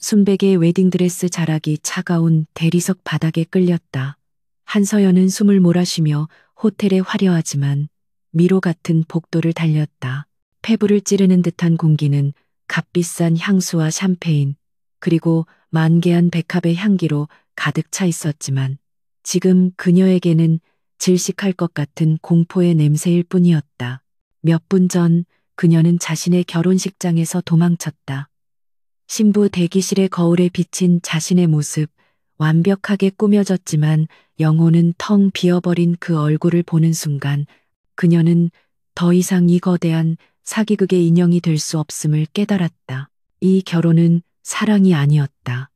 순백의 웨딩드레스 자락이 차가운 대리석 바닥에 끌렸다. 한서연은 숨을 몰아쉬며 호텔의 화려하지만 미로 같은 복도를 달렸다. 폐부를 찌르는 듯한 공기는 값비싼 향수와 샴페인, 그리고 만개한 백합의 향기로 가득 차 있었지만 지금 그녀에게는 질식할 것 같은 공포의 냄새일 뿐이었다. 몇 분 전 그녀는 자신의 결혼식장에서 도망쳤다. 신부 대기실의 거울에 비친 자신의 모습, 완벽하게 꾸며졌지만 영혼은 텅 비어버린 그 얼굴을 보는 순간 그녀는 더 이상 이 거대한 사기극의 인형이 될 수 없음을 깨달았다. 이 결혼은 사랑이 아니었다.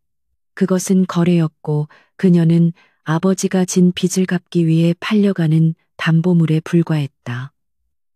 그것은 거래였고 그녀는 아버지가 진 빚을 갚기 위해 팔려가는 담보물에 불과했다.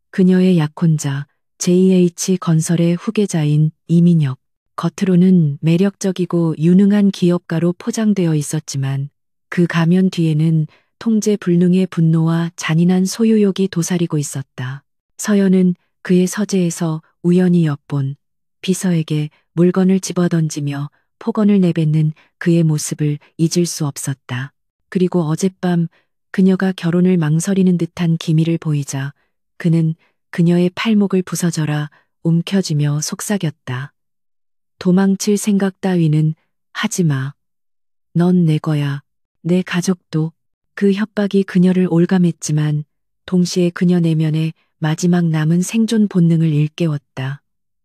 그녀의 약혼자 JH건설의 후계자인 이민혁. 겉으로는 매력적이고 유능한 기업가로 포장되어 있었지만 그 가면 뒤에는 통제 불능의 분노와 잔인한 소유욕이 도사리고 있었다. 서연은 그의 서재에서 우연히 엿본 비서에게 물건을 집어던지며 폭언을 내뱉는 그의 모습을 잊을 수 없었다. 그리고 어젯밤 그녀가 결혼을 망설이는 듯한 기미를 보이자 그는 그녀의 팔목을 부서져라 움켜쥐며 속삭였다. 도망칠 생각 따위는 하지 마. 넌 내 거야. 내 가족도. 그 협박이 그녀를 올감했지만 동시에 그녀 내면의 마지막 남은 생존 본능을 일깨웠다.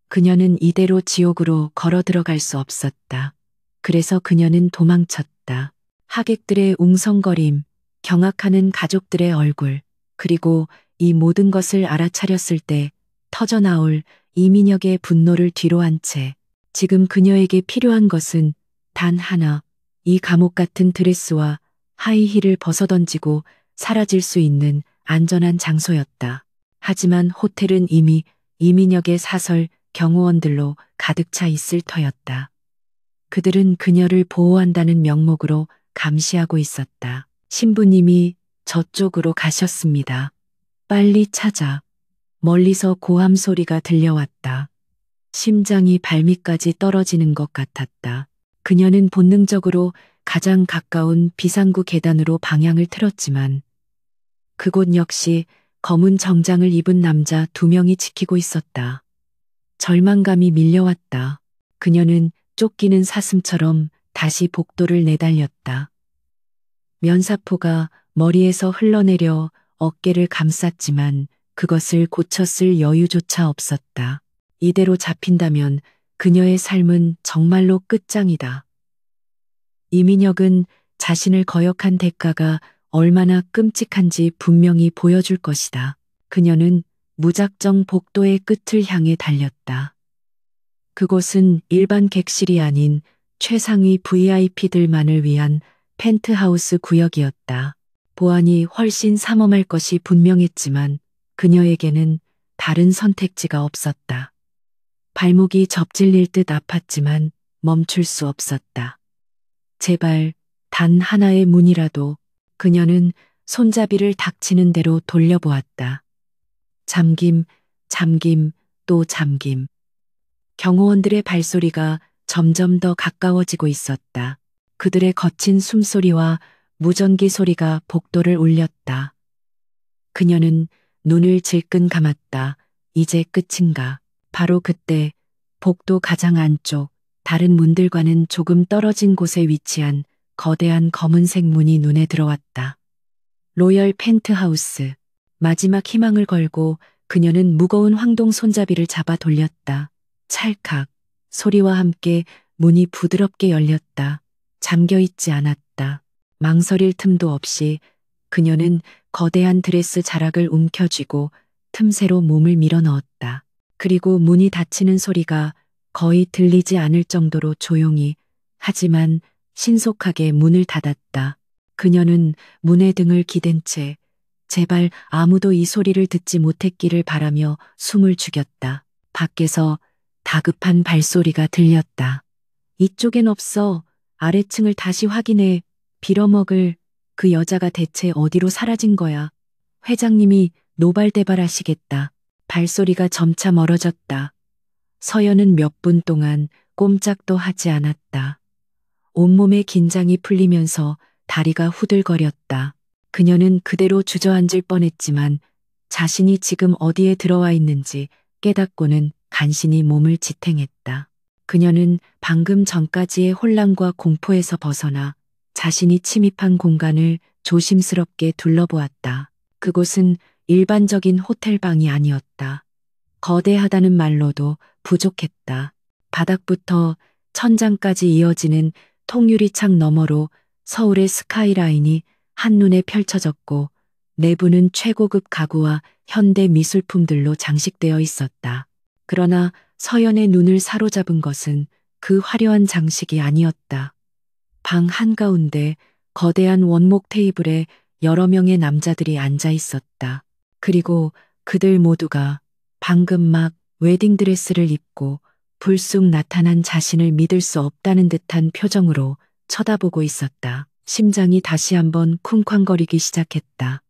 그녀는 이대로 지옥으로 걸어 들어갈 수 없었다. 그래서 그녀는 도망쳤다. 하객들의 웅성거림, 경악하는 가족들의 얼굴, 그리고 이 모든 것을 알아차렸을 때 터져나올 이민혁의 분노를 뒤로 한 채 지금 그녀에게 필요한 것은 단 하나, 이 감옥 같은 드레스와 하이힐을 벗어던지고 사라질 수 있는 안전한 장소였다. 하지만 호텔은 이미 이민혁의 사설 경호원들로 가득 차 있을 터였다. 그들은 그녀를 보호한다는 명목으로 감시하고 있었다. 신부님이 저쪽으로 가셨습니다. 빨리 찾아. 멀리서 고함 소리가 들려왔다. 심장이 발밑까지 떨어지는 것 같았다. 그녀는 본능적으로 가장 가까운 비상구 계단으로 방향을 틀었지만 그곳 역시 검은 정장을 입은 남자 2명이 지키고 있었다. 절망감이 밀려왔다. 그녀는 쫓기는 사슴처럼 다시 복도를 내달렸다. 면사포가 머리에서 흘러내려 어깨를 감쌌지만 그것을 고쳤을 여유조차 없었다. 이대로 잡힌다면 그녀의 삶은 정말로 끝장이다. 이민혁은 자신을 거역한 대가가 얼마나 끔찍한지 분명히 보여줄 것이다. 그녀는 무작정 복도의 끝을 향해 달렸다. 그곳은 일반 객실이 아닌 최상위 VIP들만을 위한 펜트하우스 구역이었다. 보안이 훨씬 삼엄할 것이 분명했지만 그녀에게는 다른 선택지가 없었다. 발목이 접질릴 듯 아팠지만 멈출 수 없었다. 제발 단 하나의 문이라도. 그녀는 손잡이를 닥치는 대로 돌려보았다. 잠김, 잠김, 또 잠김. 경호원들의 발소리가 점점 더 가까워지고 있었다. 그들의 거친 숨소리와 무전기 소리가 복도를 울렸다. 그녀는 눈을 질끈 감았다. 이제 끝인가. 바로 그때 복도 가장 안쪽 다른 문들과는 조금 떨어진 곳에 위치한 거대한 검은색 문이 눈에 들어왔다. 로열 펜트하우스. 마지막 희망을 걸고 그녀는 무거운 황동 손잡이를 잡아 돌렸다. 찰칵 소리와 함께 문이 부드럽게 열렸다. 잠겨있지 않았다. 망설일 틈도 없이 그녀는 거대한 드레스 자락을 움켜쥐고 틈새로 몸을 밀어넣었다. 그리고 문이 닫히는 소리가 거의 들리지 않을 정도로 조용히, 하지만 신속하게 문을 닫았다. 그녀는 문에 등을 기댄 채 제발 아무도 이 소리를 듣지 못했기를 바라며 숨을 죽였다. 밖에서 다급한 발소리가 들렸다. 이쪽엔 없어. 아래층을 다시 확인해. 빌어먹을. 그 여자가 대체 어디로 사라진 거야. 회장님이 노발대발하시겠다. 발소리가 점차 멀어졌다. 서연은 몇 분 동안 꼼짝도 하지 않았다. 온몸의 긴장이 풀리면서 다리가 후들거렸다. 그녀는 그대로 주저앉을 뻔했지만 자신이 지금 어디에 들어와 있는지 깨닫고는 간신히 몸을 지탱했다. 그녀는 방금 전까지의 혼란과 공포에서 벗어나 자신이 침입한 공간을 조심스럽게 둘러보았다. 그곳은 일반적인 호텔방이 아니었다. 거대하다는 말로도 부족했다. 바닥부터 천장까지 이어지는 통유리창 너머로 서울의 스카이라인이 한눈에 펼쳐졌고 내부는 최고급 가구와 현대 미술품들로 장식되어 있었다. 그러나 서연의 눈을 사로잡은 것은 그 화려한 장식이 아니었다. 방 한가운데 거대한 원목 테이블에 여러 명의 남자들이 앉아 있었다. 그리고 그들 모두가 방금 막 웨딩드레스를 입고 불쑥 나타난 자신을 믿을 수 없다는 듯한 표정으로 쳐다보고 있었다. 심장이 다시 한번 쿵쾅거리기 시작했다.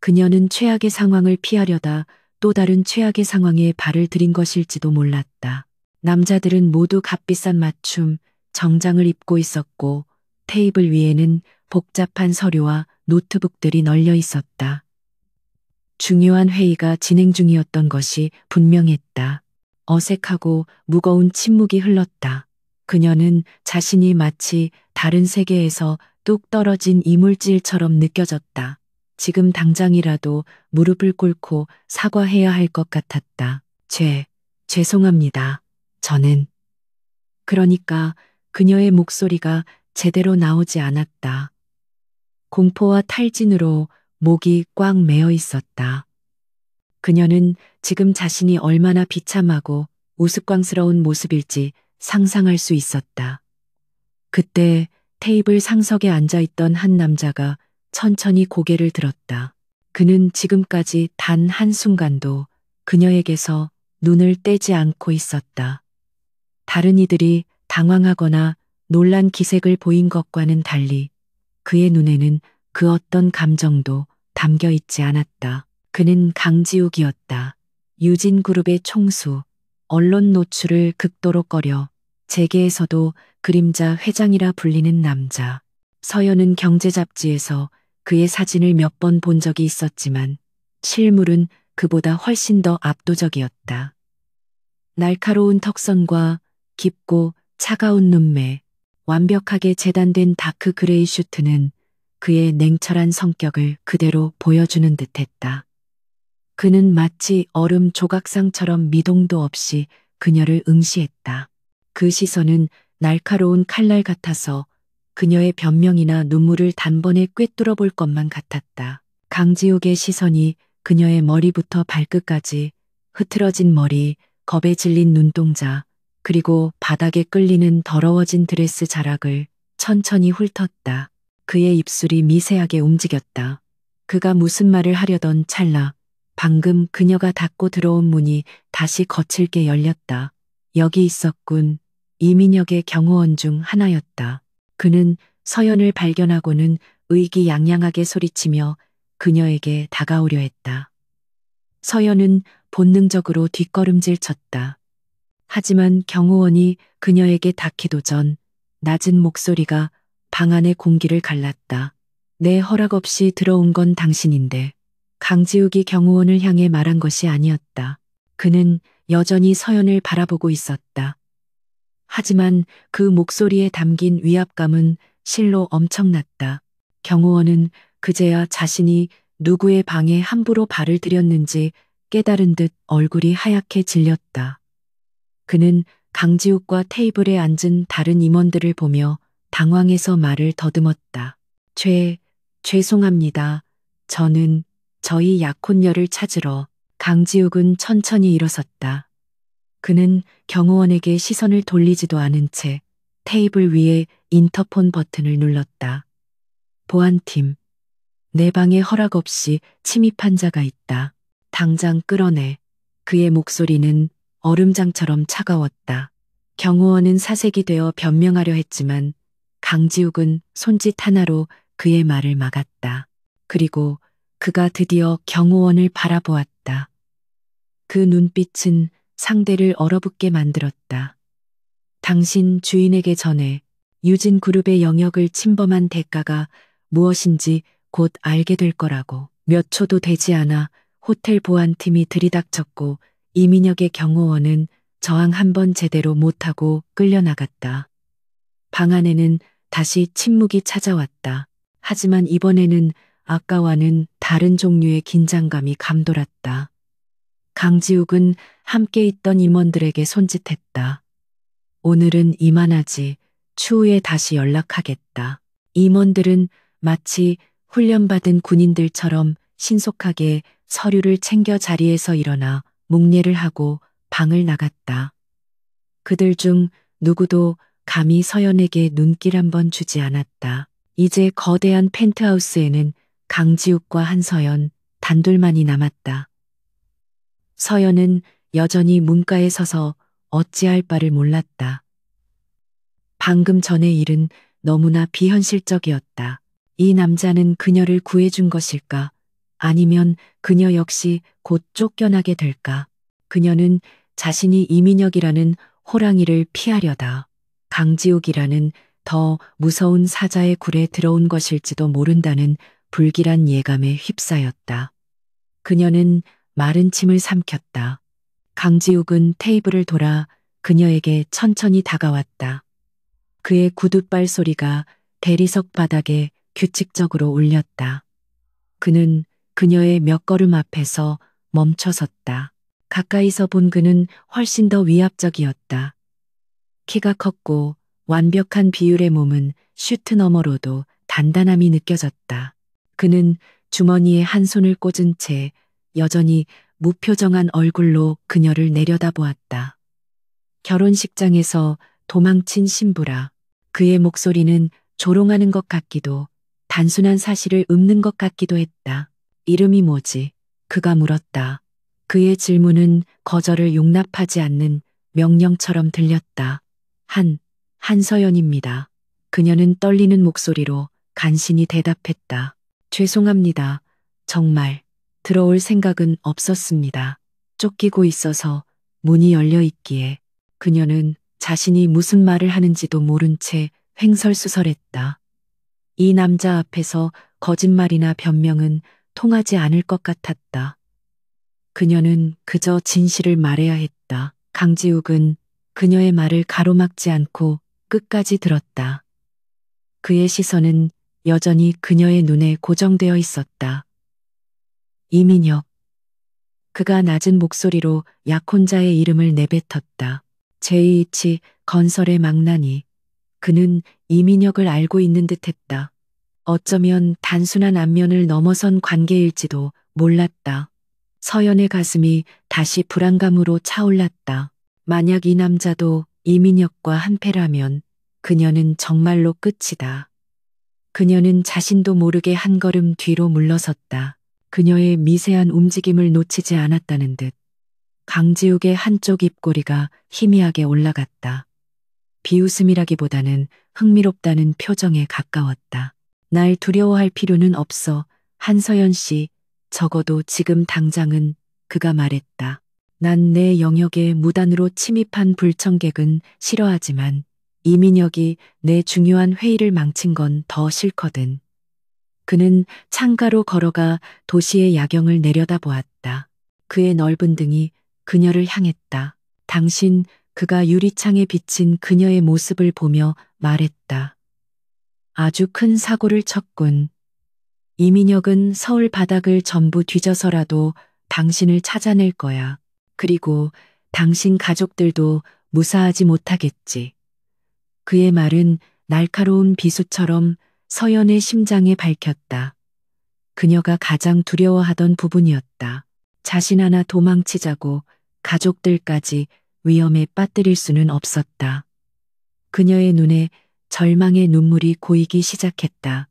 그녀는 최악의 상황을 피하려다 또 다른 최악의 상황에 발을 들인 것일지도 몰랐다. 남자들은 모두 값비싼 맞춤, 정장을 입고 있었고 테이블 위에는 복잡한 서류와 노트북들이 널려 있었다. 중요한 회의가 진행 중이었던 것이 분명했다. 어색하고 무거운 침묵이 흘렀다. 그녀는 자신이 마치 다른 세계에서 뚝 떨어진 이물질처럼 느껴졌다. 지금 당장이라도 무릎을 꿇고 사과해야 할 것 같았다. 죄송합니다. 저는. 그러니까 그녀의 목소리가 제대로 나오지 않았다. 공포와 탈진으로 목이 꽉 메어 있었다. 그녀는 지금 자신이 얼마나 비참하고 우스꽝스러운 모습일지 상상할 수 있었다. 그때 테이블 상석에 앉아 있던 한 남자가 천천히 고개를 들었다. 그는 지금까지 단 한순간도 그녀에게서 눈을 떼지 않고 있었다. 다른 이들이 당황하거나 놀란 기색을 보인 것과는 달리 그의 눈에는 그 어떤 감정도 담겨 있지 않았다. 그는 강지욱이었다. 유진그룹의 총수, 언론 노출을 극도로 꺼려 재계에서도 그림자 회장이라 불리는 남자. 서연은 경제 잡지에서 그의 사진을 몇 번 본 적이 있었지만 실물은 그보다 훨씬 더 압도적이었다. 날카로운 턱선과 깊고 차가운 눈매, 완벽하게 재단된 다크 그레이 슈트는 그의 냉철한 성격을 그대로 보여주는 듯했다. 그는 마치 얼음 조각상처럼 미동도 없이 그녀를 응시했다. 그 시선은 날카로운 칼날 같아서 그녀의 변명이나 눈물을 단번에 꿰뚫어 볼 것만 같았다. 강지욱의 시선이 그녀의 머리부터 발끝까지 흐트러진 머리, 겁에 질린 눈동자, 그리고 바닥에 끌리는 더러워진 드레스 자락을 천천히 훑었다. 그의 입술이 미세하게 움직였다. 그가 무슨 말을 하려던 찰나 방금 그녀가 닫고 들어온 문이 다시 거칠게 열렸다. 여기 있었군. 이민혁의 경호원 중 하나였다. 그는 서연을 발견하고는 의기양양하게 소리치며 그녀에게 다가오려 했다. 서연은 본능적으로 뒷걸음질 쳤다. 하지만 경호원이 그녀에게 닿기도 전 낮은 목소리가 방 안의 공기를 갈랐다. 내 허락 없이 들어온 건 당신인데. 강지욱이 경호원을 향해 말한 것이 아니었다. 그는 여전히 서연을 바라보고 있었다. 하지만 그 목소리에 담긴 위압감은 실로 엄청났다. 경호원은 그제야 자신이 누구의 방에 함부로 발을 들였는지 깨달은 듯 얼굴이 하얗게 질렸다. 그는 강지욱과 테이블에 앉은 다른 임원들을 보며 당황해서 말을 더듬었다. 죄송합니다. 저는 저희 약혼녀를 찾으러. 강지욱은 천천히 일어섰다. 그는 경호원에게 시선을 돌리지도 않은 채 테이블 위에 인터폰 버튼을 눌렀다. 보안팀. 내 방에 허락 없이 침입한 자가 있다. 당장 끌어내. 그의 목소리는 얼음장처럼 차가웠다. 경호원은 사색이 되어 변명하려 했지만 강지욱은 손짓 하나로 그의 말을 막았다. 그리고 그가 드디어 경호원을 바라보았다. 그 눈빛은 상대를 얼어붙게 만들었다. 당신 주인에게 전해 유진 그룹의 영역을 침범한 대가가 무엇인지 곧 알게 될 거라고. 몇 초도 되지 않아 호텔 보안팀이 들이닥쳤고 이민혁의 경호원은 저항 한 번 제대로 못하고 끌려나갔다. 방 안에는 다시 침묵이 찾아왔다. 하지만 이번에는 아까와는 다른 종류의 긴장감이 감돌았다. 강지욱은 함께 있던 임원들에게 손짓했다. 오늘은 이만하지. 추후에 다시 연락하겠다. 임원들은 마치 훈련받은 군인들처럼 신속하게 서류를 챙겨 자리에서 일어나 묵례를 하고 방을 나갔다. 그들 중 누구도 감히 서연에게 눈길 한번 주지 않았다. 이제 거대한 펜트하우스에는 강지욱과 한서연 단둘만이 남았다. 서연은 여전히 문가에 서서 어찌할 바를 몰랐다. 방금 전의 일은 너무나 비현실적이었다. 이 남자는 그녀를 구해준 것일까? 아니면 그녀 역시 곧 쫓겨나게 될까? 그녀는 자신이 이민혁이라는 호랑이를 피하려다 강지욱이라는 더 무서운 사자의 굴에 들어온 것일지도 모른다는 불길한 예감에 휩싸였다. 그녀는 마른 침을 삼켰다. 강지욱은 테이블을 돌아 그녀에게 천천히 다가왔다. 그의 구둣발 소리가 대리석 바닥에 규칙적으로 울렸다. 그는 그녀의 몇 걸음 앞에서 멈춰섰다. 가까이서 본 그는 훨씬 더 위압적이었다. 키가 컸고 완벽한 비율의 몸은 슈트 너머로도 단단함이 느껴졌다. 그는 주머니에 한 손을 꽂은 채 여전히 무표정한 얼굴로 그녀를 내려다보았다. 결혼식장에서 도망친 신부라. 그의 목소리는 조롱하는 것 같기도 단순한 사실을 읊는 것 같기도 했다. 이름이 뭐지? 그가 물었다. 그의 질문은 거절을 용납하지 않는 명령처럼 들렸다. 한서연입니다. 그녀는 떨리는 목소리로 간신히 대답했다. 죄송합니다. 정말 들어올 생각은 없었습니다. 쫓기고 있어서 문이 열려 있기에. 그녀는 자신이 무슨 말을 하는지도 모른 채 횡설수설했다. 이 남자 앞에서 거짓말이나 변명은 통하지 않을 것 같았다. 그녀는 그저 진실을 말해야 했다. 강지욱은 그녀의 말을 가로막지 않고 끝까지 들었다. 그의 시선은 여전히 그녀의 눈에 고정되어 있었다. 이민혁. 그가 낮은 목소리로 약혼자의 이름을 내뱉었다. 제2치 건설의 망나니. 그는 이민혁을 알고 있는 듯했다. 어쩌면 단순한 안면을 넘어선 관계일지도 몰랐다. 서연의 가슴이 다시 불안감으로 차올랐다. 만약 이 남자도 이민혁과 한패라면 그녀는 정말로 끝이다. 그녀는 자신도 모르게 한 걸음 뒤로 물러섰다. 그녀의 미세한 움직임을 놓치지 않았다는 듯 강지욱의 한쪽 입꼬리가 희미하게 올라갔다. 비웃음이라기보다는 흥미롭다는 표정에 가까웠다. 날 두려워할 필요는 없어. 한서연 씨, 적어도 지금 당장은. 그가 말했다. 난 내 영역에 무단으로 침입한 불청객은 싫어하지만 이민혁이 내 중요한 회의를 망친 건 더 싫거든. 그는 창가로 걸어가 도시의 야경을 내려다보았다. 그의 넓은 등이 그녀를 향했다. 당신. 그가 유리창에 비친 그녀의 모습을 보며 말했다. 아주 큰 사고를 쳤군. 이민혁은 서울 바닥을 전부 뒤져서라도 당신을 찾아낼 거야. 그리고 당신 가족들도 무사하지 못하겠지. 그의 말은 날카로운 비수처럼 서연의 심장에 밝혔다. 그녀가 가장 두려워하던 부분이었다. 자신 하나 도망치자고 가족들까지 위험에 빠뜨릴 수는 없었다. 그녀의 눈에 절망의 눈물이 고이기 시작했다.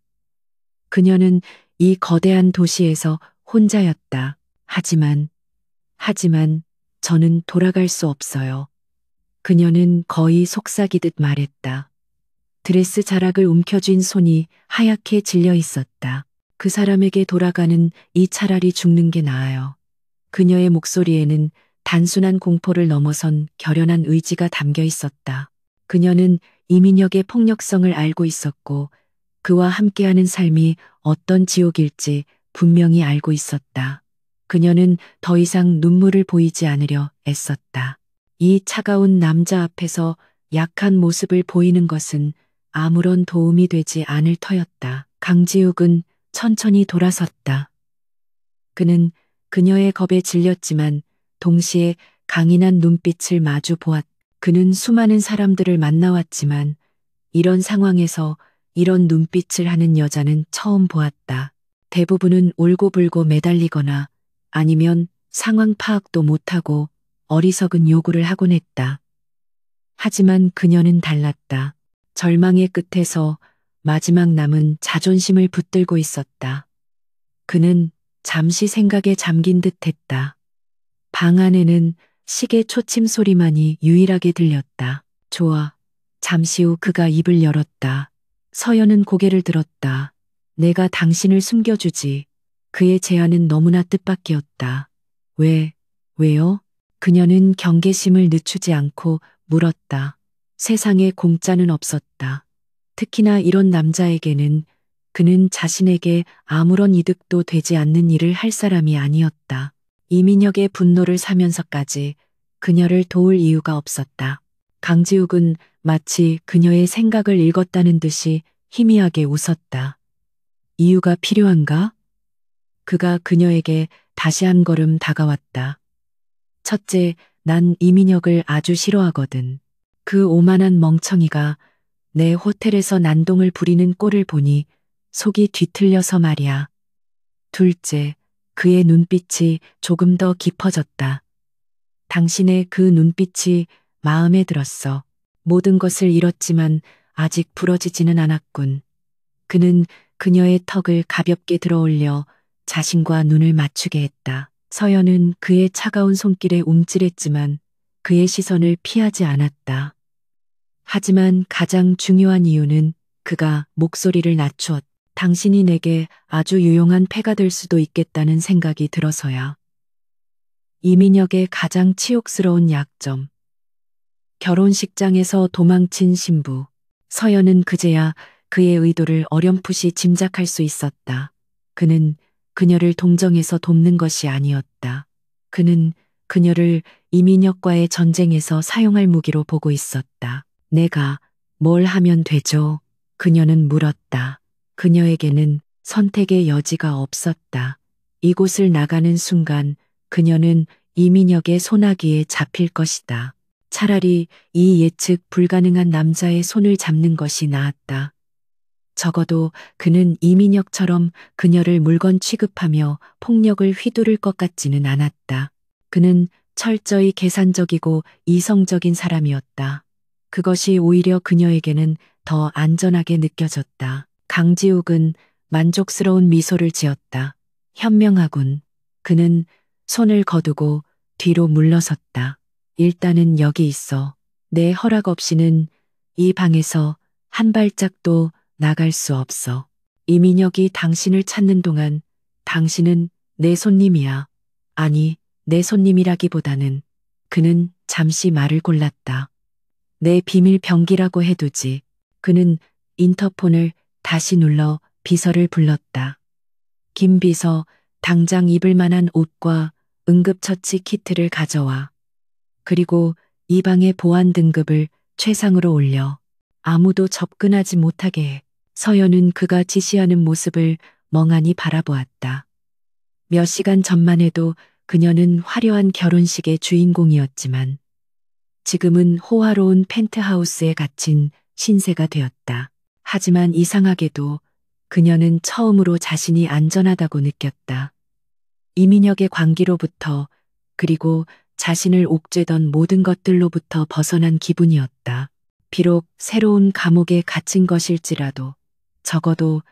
그녀는 이 거대한 도시에서 혼자였다. 하지만 저는 돌아갈 수 없어요. 그녀는 거의 속삭이듯 말했다. 드레스 자락을 움켜쥔 손이 하얗게 질려 있었다. 그 사람에게 돌아가는 이 차라리 죽는 게 나아요. 그녀의 목소리에는 단순한 공포를 넘어선 결연한 의지가 담겨 있었다. 그녀는 이민혁의 폭력성을 알고 있었고 그와 함께하는 삶이 어떤 지옥일지 분명히 알고 있었다. 그녀는 더 이상 눈물을 보이지 않으려 애썼다. 이 차가운 남자 앞에서 약한 모습을 보이는 것은 아무런 도움이 되지 않을 터였다. 강지욱은 천천히 돌아섰다. 그는 그녀의 겁에 질렸지만 동시에 강인한 눈빛을 마주 보았다. 그는 수많은 사람들을 만나왔지만 이런 상황에서 이런 눈빛을 하는 여자는 처음 보았다. 대부분은 울고불고 매달리거나 아니면 상황 파악도 못하고 어리석은 요구를 하곤 했다. 하지만 그녀는 달랐다. 절망의 끝에서 마지막 남은 자존심을 붙들고 있었다. 그는 잠시 생각에 잠긴 듯 했다. 방 안에는 시계 초침 소리만이 유일하게 들렸다. 좋아. 잠시 후 그가 입을 열었다. 서연은 고개를 들었다. 내가 당신을 숨겨주지. 그의 제안은 너무나 뜻밖이었다. 왜요? 그녀는 경계심을 늦추지 않고 물었다. 세상에 공짜는 없었다. 특히나 이런 남자에게는 그는 자신에게 아무런 이득도 되지 않는 일을 할 사람이 아니었다. 이민혁의 분노를 사면서까지 그녀를 도울 이유가 없었다. 강지욱은 마치 그녀의 생각을 읽었다는 듯이 희미하게 웃었다. 이유가 필요한가? 그가 그녀에게 다시 한 걸음 다가왔다. 첫째, 난 이민혁을 아주 싫어하거든. 그 오만한 멍청이가 내 호텔에서 난동을 부리는 꼴을 보니 속이 뒤틀려서 말이야. 둘째, 그의 눈빛이 조금 더 깊어졌다. 당신의 그 눈빛이 마음에 들었어. 모든 것을 잃었지만 아직 부러지지는 않았군. 그는 그녀의 턱을 가볍게 들어올려 자신과 눈을 맞추게 했다. 서연은 그의 차가운 손길에 움찔했지만 그의 시선을 피하지 않았다. 하지만 가장 중요한 이유는 그가 목소리를 낮추었다. 당신이 내게 아주 유용한 패가 될 수도 있겠다는 생각이 들어서야. 이민혁의 가장 치욕스러운 약점. 결혼식장에서 도망친 신부. 서연은 그제야 그의 의도를 어렴풋이 짐작할 수 있었다. 그는 그녀를 동정해서 돕는 것이 아니었다. 그는 그녀를 이민혁과의 전쟁에서 사용할 무기로 보고 있었다. 내가 뭘 하면 되죠? 그녀는 물었다. 그녀에게는 선택의 여지가 없었다. 이곳을 나가는 순간 그녀는 이민혁의 소나기에 잡힐 것이다. 차라리 이 예측 불가능한 남자의 손을 잡는 것이 나았다. 적어도 그는 이민혁처럼 그녀를 물건 취급하며 폭력을 휘두를 것 같지는 않았다. 그는 철저히 계산적이고 이성적인 사람이었다. 그것이 오히려 그녀에게는 더 안전하게 느껴졌다. 강지욱은 만족스러운 미소를 지었다. 현명하군. 그는 손을 거두고 뒤로 물러섰다. 일단은 여기 있어. 내 허락 없이는 이 방에서 한 발짝도 나갈 수 없어. 이민혁이 당신을 찾는 동안 당신은 내 손님이야. 아니, 내 손님이라기보다는 그는 잠시 말을 골랐다. 내 비밀 병기라고 해두지. 그는 인터폰을 다시 눌러 비서를 불렀다. 김 비서, 당장 입을 만한 옷과 응급처치 키트를 가져와. 그리고 이 방의 보안 등급을 최상으로 올려. 아무도 접근하지 못하게 해. 서연은 그가 지시하는 모습을 멍하니 바라보았다. 몇 시간 전만 해도 그녀는 화려한 결혼식의 주인공이었지만 지금은 호화로운 펜트하우스에 갇힌 신세가 되었다. 하지만 이상하게도 그녀는 처음으로 자신이 안전하다고 느꼈다. 이민혁의 관계로부터 그리고 자신을 옥죄던 모든 것들로부터 벗어난 기분이었다. 비록 새로운 감옥에 갇힌 것일지라도 적어도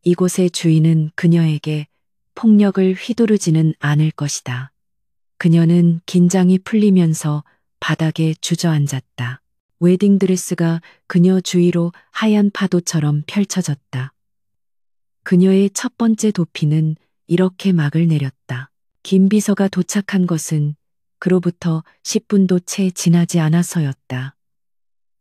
이곳의 주인은 그녀에게 폭력을 휘두르지는 않을 것이다. 그녀는 긴장이 풀리면서 바닥에 주저앉았다. 웨딩드레스가 그녀 주위로 하얀 파도처럼 펼쳐졌다. 그녀의 첫 번째 도피는 이렇게 막을 내렸다. 김 비서가 도착한 것은 그로부터 10분도 채 지나지 않아서였다.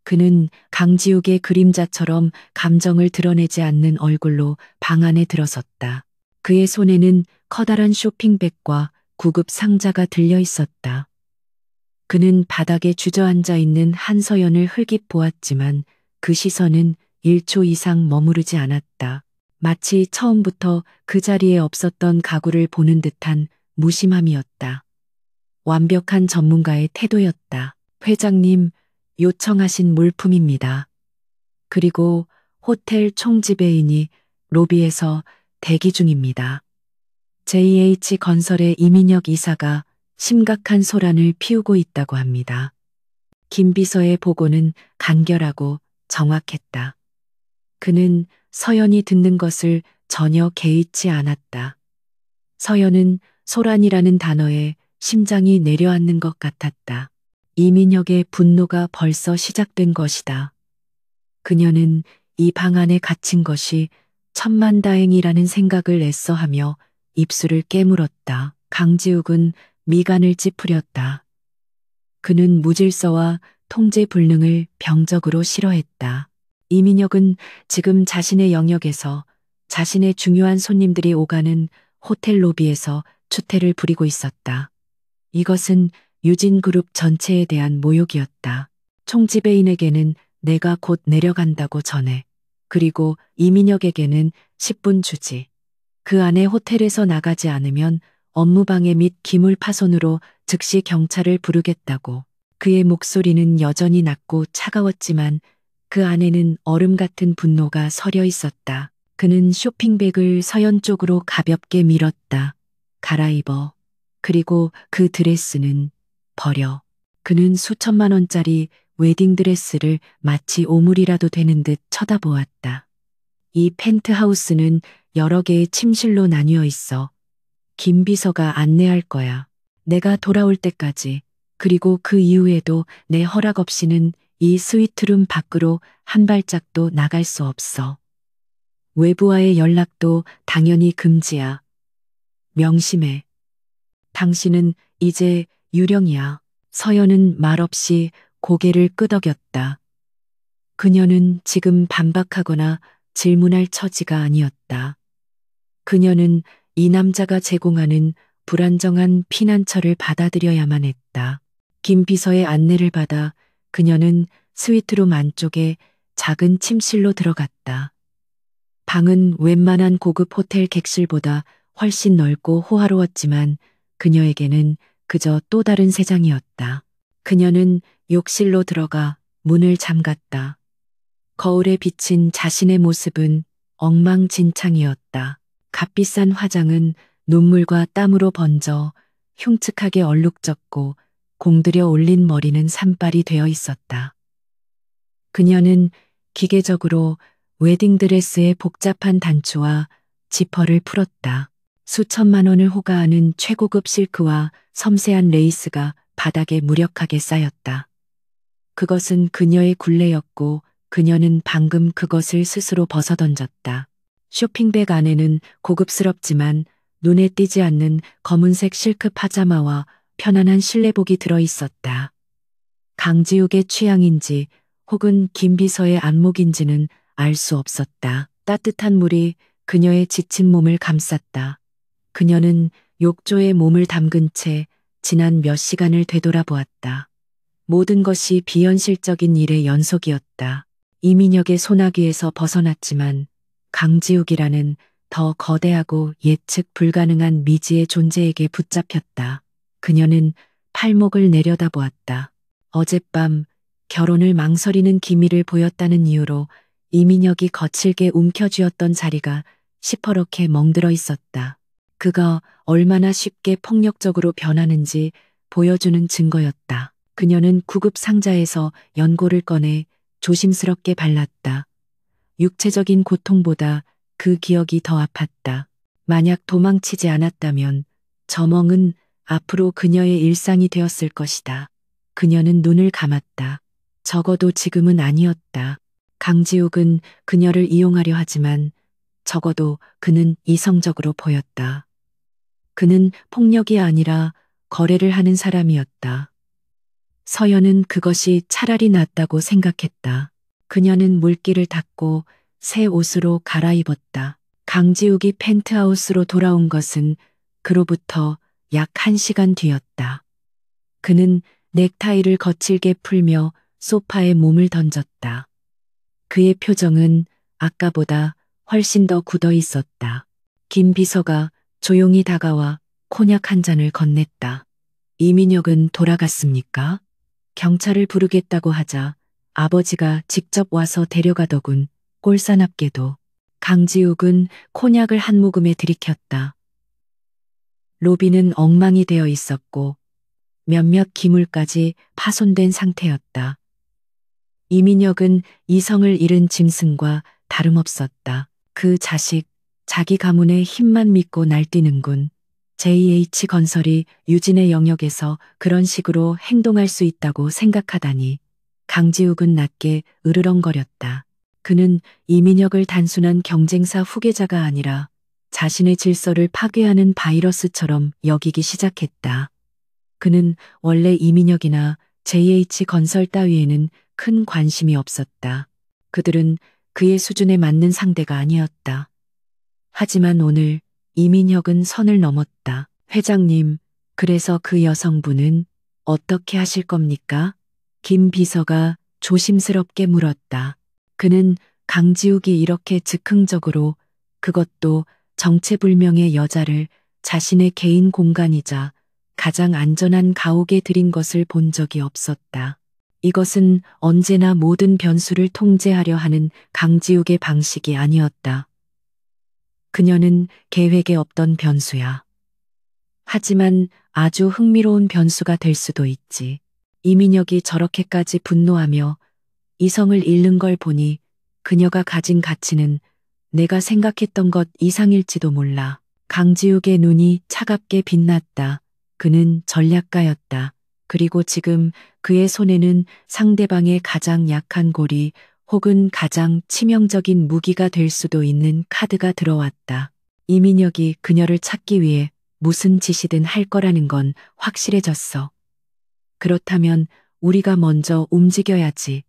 그는 강지욱의 그림자처럼 감정을 드러내지 않는 얼굴로 방 안에 들어섰다. 그의 손에는 커다란 쇼핑백과 구급 상자가 들려 있었다. 그는 바닥에 주저앉아 있는 한서연을 흘낏 보았지만 그 시선은 1초 이상 머무르지 않았다. 마치 처음부터 그 자리에 없었던 가구를 보는 듯한 무심함이었다. 완벽한 전문가의 태도였다. 회장님, 요청하신 물품입니다. 그리고 호텔 총지배인이 로비에서 대기 중입니다. JH건설의 이민혁 이사가 심각한 소란을 피우고 있다고 합니다. 김 비서의 보고는 간결하고 정확했다. 그는 서연이 듣는 것을 전혀 개의치 않았다. 서연은 소란이라는 단어에 심장이 내려앉는 것 같았다. 이민혁의 분노가 벌써 시작된 것이다. 그녀는 이 방 안에 갇힌 것이 천만다행이라는 생각을 애써하며 입술을 깨물었다. 강지욱은 미간을 찌푸렸다. 그는 무질서와 통제 불능을 병적으로 싫어했다. 이민혁은 지금 자신의 영역에서 자신의 중요한 손님들이 오가는 호텔 로비에서 추태를 부리고 있었다. 이것은 유진그룹 전체에 대한 모욕이었다. 총지배인에게는 내가 곧 내려간다고 전해. 그리고 이민혁에게는 10분 주지. 그 안에 호텔에서 나가지 않으면 업무방해 및 기물 파손으로 즉시 경찰을 부르겠다고. 그의 목소리는 여전히 낮고 차가웠지만 그 안에는 얼음 같은 분노가 서려 있었다. 그는 쇼핑백을 서연 쪽으로 가볍게 밀었다. 갈아입어. 그리고 그 드레스는 버려. 그는 수천만 원짜리 웨딩드레스를 마치 오물이라도 되는 듯 쳐다보았다. 이 펜트하우스는 여러 개의 침실로 나뉘어 있어. 김 비서가 안내할 거야. 내가 돌아올 때까지, 그리고 그 이후에도 내 허락 없이는 이 스위트룸 밖으로 한 발짝도 나갈 수 없어. 외부와의 연락도 당연히 금지야. 명심해. 당신은 이제 유령이야. 서연은 말없이 고개를 끄덕였다. 그녀는 지금 반박하거나 질문할 처지가 아니었다. 그녀는 이 남자가 제공하는 불안정한 피난처를 받아들여야만 했다. 김 비서의 안내를 받아 그녀는 스위트룸 안쪽에 작은 침실로 들어갔다. 방은 웬만한 고급 호텔 객실보다 훨씬 넓고 호화로웠지만 그녀에게는 그저 또 다른 세상이었다. 그녀는 욕실로 들어가 문을 잠갔다. 거울에 비친 자신의 모습은 엉망진창이었다. 값비싼 화장은 눈물과 땀으로 번져 흉측하게 얼룩졌고 공들여 올린 머리는 산발이 되어 있었다. 그녀는 기계적으로 웨딩드레스의 복잡한 단추와 지퍼를 풀었다. 수천만 원을 호가하는 최고급 실크와 섬세한 레이스가 바닥에 무력하게 쌓였다. 그것은 그녀의 굴레였고 그녀는 방금 그것을 스스로 벗어던졌다. 쇼핑백 안에는 고급스럽지만 눈에 띄지 않는 검은색 실크 파자마와 편안한 실내복이 들어 있었다. 강지욱의 취향인지 혹은 김 비서의 안목인지는 알 수 없었다. 따뜻한 물이 그녀의 지친 몸을 감쌌다. 그녀는 욕조에 몸을 담근 채 지난 몇 시간을 되돌아보았다. 모든 것이 비현실적인 일의 연속이었다. 이민혁의 소나기에서 벗어났지만 강지욱이라는 더 거대하고 예측 불가능한 미지의 존재에게 붙잡혔다. 그녀는 팔목을 내려다보았다. 어젯밤 결혼을 망설이는 기미를 보였다는 이유로 이민혁이 거칠게 움켜쥐었던 자리가 시퍼렇게 멍들어 있었다. 그가 얼마나 쉽게 폭력적으로 변하는지 보여주는 증거였다. 그녀는 구급 상자에서 연고를 꺼내 조심스럽게 발랐다. 육체적인 고통보다 그 기억이 더 아팠다. 만약 도망치지 않았다면 저 멍은 앞으로 그녀의 일상이 되었을 것이다. 그녀는 눈을 감았다. 적어도 지금은 아니었다. 강지욱은 그녀를 이용하려 하지만 적어도 그는 이성적으로 보였다. 그는 폭력이 아니라 거래를 하는 사람이었다. 서연은 그것이 차라리 낫다고 생각했다. 그녀는 물기를 닦고 새 옷으로 갈아입었다. 강지욱이 펜트하우스로 돌아온 것은 그로부터 약 1시간 뒤였다. 그는 넥타이를 거칠게 풀며 소파에 몸을 던졌다. 그의 표정은 아까보다 훨씬 더 굳어 있었다. 김 비서가 조용히 다가와 코냑 한 잔을 건넸다. 이민혁은 돌아갔습니까? 경찰을 부르겠다고 하자 아버지가 직접 와서 데려가더군. 꼴사납게도. 강지욱은 코냑을 한 모금에 들이켰다. 로비는 엉망이 되어 있었고 몇몇 기물까지 파손된 상태였다. 이민혁은 이성을 잃은 짐승과 다름없었다. 그 자식, 자기 가문의 힘만 믿고 날뛰는군. JH건설이 유진의 영역에서 그런 식으로 행동할 수 있다고 생각하다니. 강지욱은 낮게 으르렁거렸다. 그는 이민혁을 단순한 경쟁사 후계자가 아니라 자신의 질서를 파괴하는 바이러스처럼 여기기 시작했다. 그는 원래 이민혁이나 JH건설 따위에는 큰 관심이 없었다. 그들은 그의 수준에 맞는 상대가 아니었다. 하지만 오늘 이민혁은 선을 넘었다. 회장님, 그래서 그 여성분은 어떻게 하실 겁니까? 김 비서가 조심스럽게 물었다. 그는 강지욱이 이렇게 즉흥적으로, 그것도 정체불명의 여자를 자신의 개인 공간이자 가장 안전한 가옥에 들인 것을 본 적이 없었다. 이것은 언제나 모든 변수를 통제하려 하는 강지욱의 방식이 아니었다. 그녀는 계획에 없던 변수야. 하지만 아주 흥미로운 변수가 될 수도 있지. 이민혁이 저렇게까지 분노하며 이성을 잃는 걸 보니 그녀가 가진 가치는 내가 생각했던 것 이상일지도 몰라. 강지욱의 눈이 차갑게 빛났다. 그는 전략가였다. 그리고 지금 그의 손에는 상대방의 가장 약한 고리 혹은 가장 치명적인 무기가 될 수도 있는 카드가 들어왔다. 이민혁이 그녀를 찾기 위해 무슨 짓이든 할 거라는 건 확실해졌어. 그렇다면 우리가 먼저 움직여야지.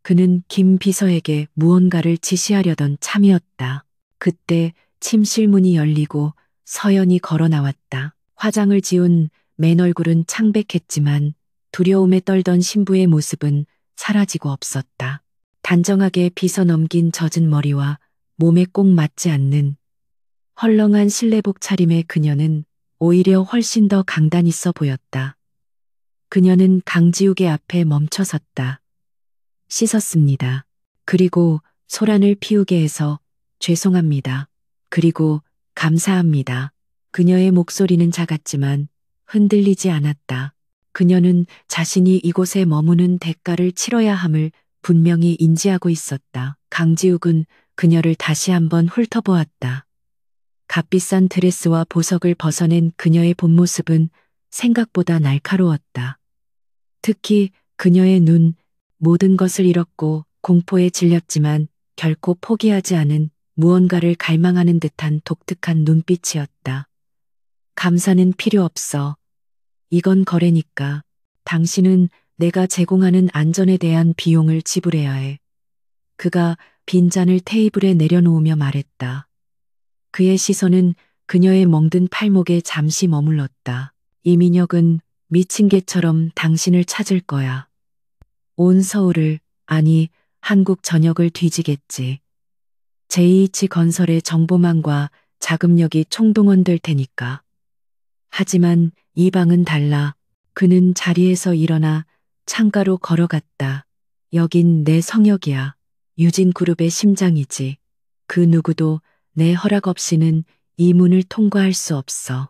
그는 김 비서에게 무언가를 지시하려던 참이었다. 그때 침실 문이 열리고 서연이 걸어 나왔다. 화장을 지운 맨 얼굴은 창백했지만 두려움에 떨던 신부의 모습은 사라지고 없었다. 단정하게 빗어 넘긴 젖은 머리와 몸에 꼭 맞지 않는 헐렁한 실내복 차림의 그녀는 오히려 훨씬 더 강단 있어 보였다. 그녀는 강지욱의 앞에 멈춰섰다. 씻었습니다. 그리고 소란을 피우게 해서 죄송합니다. 그리고 감사합니다. 그녀의 목소리는 작았지만 흔들리지 않았다. 그녀는 자신이 이곳에 머무는 대가를 치러야 함을 분명히 인지하고 있었다. 강지욱은 그녀를 다시 한번 훑어보았다. 값비싼 드레스와 보석을 벗어낸 그녀의 본 모습은 생각보다 날카로웠다. 특히 그녀의 눈, 모든 것을 잃었고 공포에 질렸지만 결코 포기하지 않은 무언가를 갈망하는 듯한 독특한 눈빛이었다. 감사는 필요 없어. 이건 거래니까. 당신은 내가 제공하는 안전에 대한 비용을 지불해야 해. 그가 빈잔을 테이블에 내려놓으며 말했다. 그의 시선은 그녀의 멍든 팔목에 잠시 머물렀다. 이민혁은 미친 개처럼 당신을 찾을 거야. 온 서울을, 아니 한국 전역을 뒤지겠지. JH건설의 정보망과 자금력이 총동원될 테니까. 하지만 이 방은 달라. 그는 자리에서 일어나 창가로 걸어갔다. 여긴 내 성역이야. 유진그룹의 심장이지. 그 누구도 내 허락 없이는 이 문을 통과할 수 없어.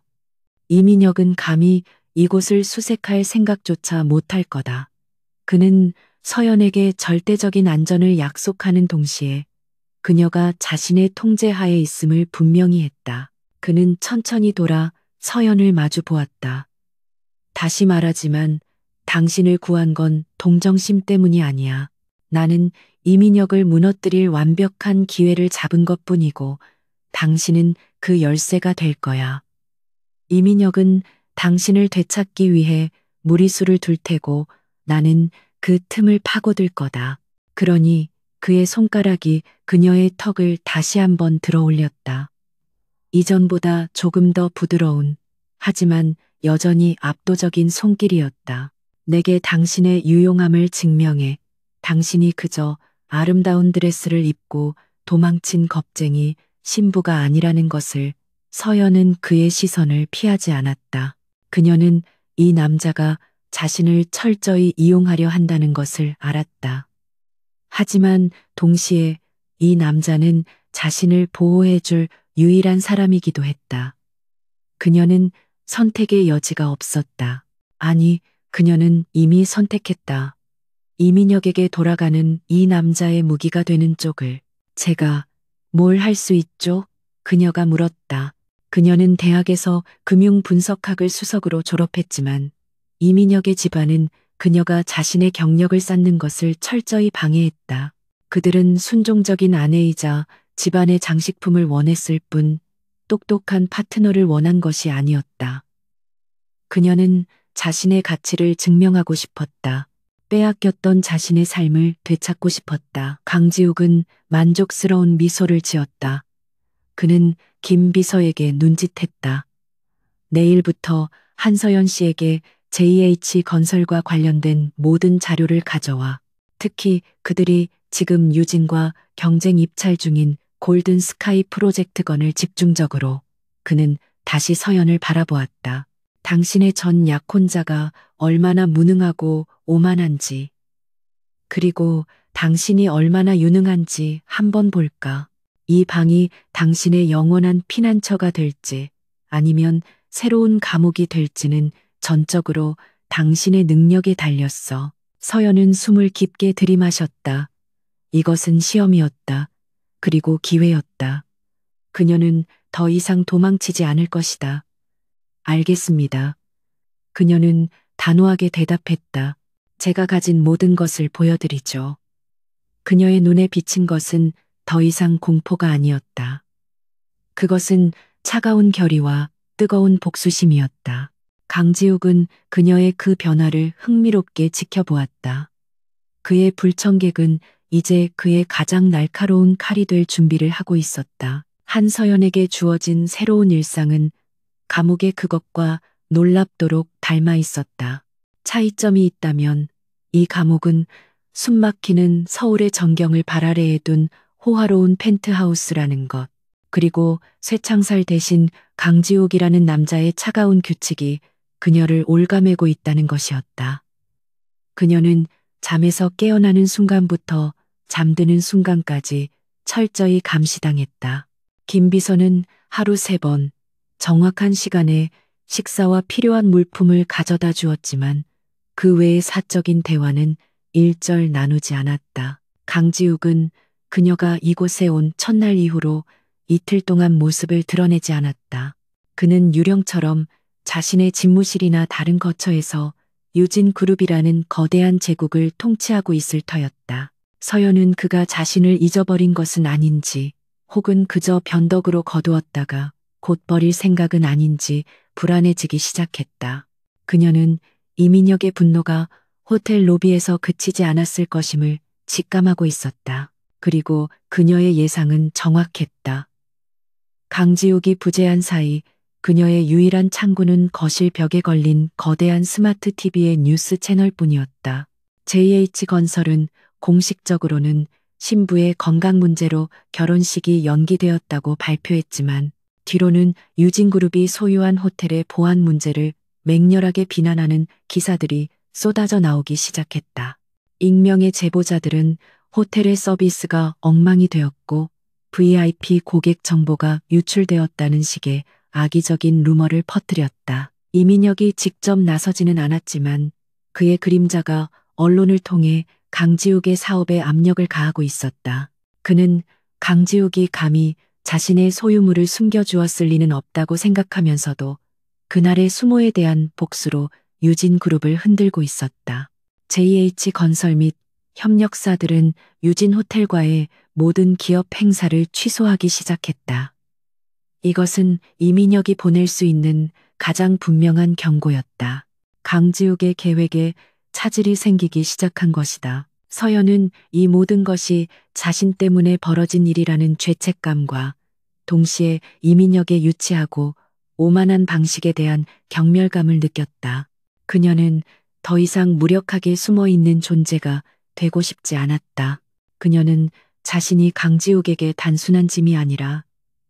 이민혁은 감히 이곳을 수색할 생각조차 못할 거다. 그는 서연에게 절대적인 안전을 약속하는 동시에 그녀가 자신의 통제하에 있음을 분명히 했다. 그는 천천히 돌아 서연을 마주 보았다. 다시 말하지만 당신을 구한 건 동정심 때문이 아니야. 나는 이민혁을 무너뜨릴 완벽한 기회를 잡은 것뿐이고 당신은 그 열쇠가 될 거야. 이민혁은 당신을 되찾기 위해 무리수를 둘 테고 나는 그 틈을 파고들 거다. 그러니 그의 손가락이 그녀의 턱을 다시 한번 들어 올렸다. 이전보다 조금 더 부드러운, 하지만 여전히 압도적인 손길이었다. 내게 당신의 유용함을 증명해. 당신이 그저 아름다운 드레스를 입고 도망친 겁쟁이 신부가 아니라는 것을. 서연은 그의 시선을 피하지 않았다. 그녀는 이 남자가 자신을 철저히 이용하려 한다는 것을 알았다. 하지만 동시에 이 남자는 자신을 보호해줄 유일한 사람이기도 했다. 그녀는 선택의 여지가 없었다. 아니, 그녀는 이미 선택했다. 이민혁에게 돌아가는 이 남자의 무기가 되는 쪽을. 제가 뭘 할 수 있죠? 그녀가 물었다. 그녀는 대학에서 금융분석학을 수석으로 졸업했지만 이민혁의 집안은 그녀가 자신의 경력을 쌓는 것을 철저히 방해했다. 그들은 순종적인 아내이자 집안의 장식품을 원했을 뿐 똑똑한 파트너를 원한 것이 아니었다. 그녀는 자신의 가치를 증명하고 싶었다. 빼앗겼던 자신의 삶을 되찾고 싶었다. 강지욱은 만족스러운 미소를 지었다. 그는 김 비서에게 눈짓했다. 내일부터 한서연 씨에게 JH건설과 관련된 모든 자료를 가져와. 특히 그들이 지금 유진과 경쟁 입찰 중인 골든 스카이 프로젝트 건을 집중적으로. 그는 다시 서연을 바라보았다. 당신의 전 약혼자가 얼마나 무능하고 오만한지, 그리고 당신이 얼마나 유능한지 한번 볼까. 이 방이 당신의 영원한 피난처가 될지 아니면 새로운 감옥이 될지는 전적으로 당신의 능력에 달렸어. 서연은 숨을 깊게 들이마셨다. 이것은 시험이었다. 그리고 기회였다. 그녀는 더 이상 도망치지 않을 것이다. 알겠습니다. 그녀는 단호하게 대답했다. 제가 가진 모든 것을 보여드리죠. 그녀의 눈에 비친 것은 더 이상 공포가 아니었다. 그것은 차가운 결의와 뜨거운 복수심이었다. 강지욱은 그녀의 그 변화를 흥미롭게 지켜보았다. 그의 불청객은 이제 그의 가장 날카로운 칼이 될 준비를 하고 있었다. 한서연에게 주어진 새로운 일상은 감옥의 그것과 놀랍도록 닮아 있었다. 차이점이 있다면 이 감옥은 숨막히는 서울의 전경을 발 아래에 둔 호화로운 펜트하우스라는 것, 그리고 쇠창살 대신 강지욱이라는 남자의 차가운 규칙이 그녀를 올가매고 있다는 것이었다. 그녀는 잠에서 깨어나는 순간부터 잠드는 순간까지 철저히 감시당했다. 김 비서는 하루 3번 정확한 시간에 식사와 필요한 물품을 가져다 주었지만 그 외의 사적인 대화는 일절 나누지 않았다. 강지욱은 그녀가 이곳에 온 첫날 이후로 이틀 동안 모습을 드러내지 않았다. 그는 유령처럼 자신의 집무실이나 다른 거처에서 유진그룹이라는 거대한 제국을 통치하고 있을 터였다. 서연은 그가 자신을 잊어버린 것은 아닌지, 혹은 그저 변덕으로 거두었다가 곧 버릴 생각은 아닌지 불안해지기 시작했다. 그녀는 이민혁의 분노가 호텔 로비에서 그치지 않았을 것임을 직감하고 있었다. 그리고 그녀의 예상은 정확했다. 강지욱이 부재한 사이 그녀의 유일한 창구는 거실 벽에 걸린 거대한 스마트 TV의 뉴스 채널뿐이었다. JH건설은 공식적으로는 신부의 건강 문제로 결혼식이 연기되었다고 발표했지만 뒤로는 유진그룹이 소유한 호텔의 보안 문제를 맹렬하게 비난하는 기사들이 쏟아져 나오기 시작했다. 익명의 제보자들은 호텔의 서비스가 엉망이 되었고 VIP 고객 정보가 유출되었다는 식의 악의적인 루머를 퍼뜨렸다. 이민혁이 직접 나서지는 않았지만 그의 그림자가 언론을 통해 강지욱의 사업에 압력을 가하고 있었다. 그는 강지욱이 감히 자신의 소유물을 숨겨주었을 리는 없다고 생각하면서도 그날의 수모에 대한 복수로 유진그룹을 흔들고 있었다. JH건설 및 협력사들은 유진호텔과의 모든 기업 행사를 취소하기 시작했다. 이것은 이민혁이 보낼 수 있는 가장 분명한 경고였다. 강지욱의 계획에 차질이 생기기 시작한 것이다. 서연은 이 모든 것이 자신 때문에 벌어진 일이라는 죄책감과 동시에 이민혁의 유치하고 오만한 방식에 대한 경멸감을 느꼈다. 그녀는 더 이상 무력하게 숨어 있는 존재가 되고 싶지 않았다. 그녀는 자신이 강지욱에게 단순한 짐이 아니라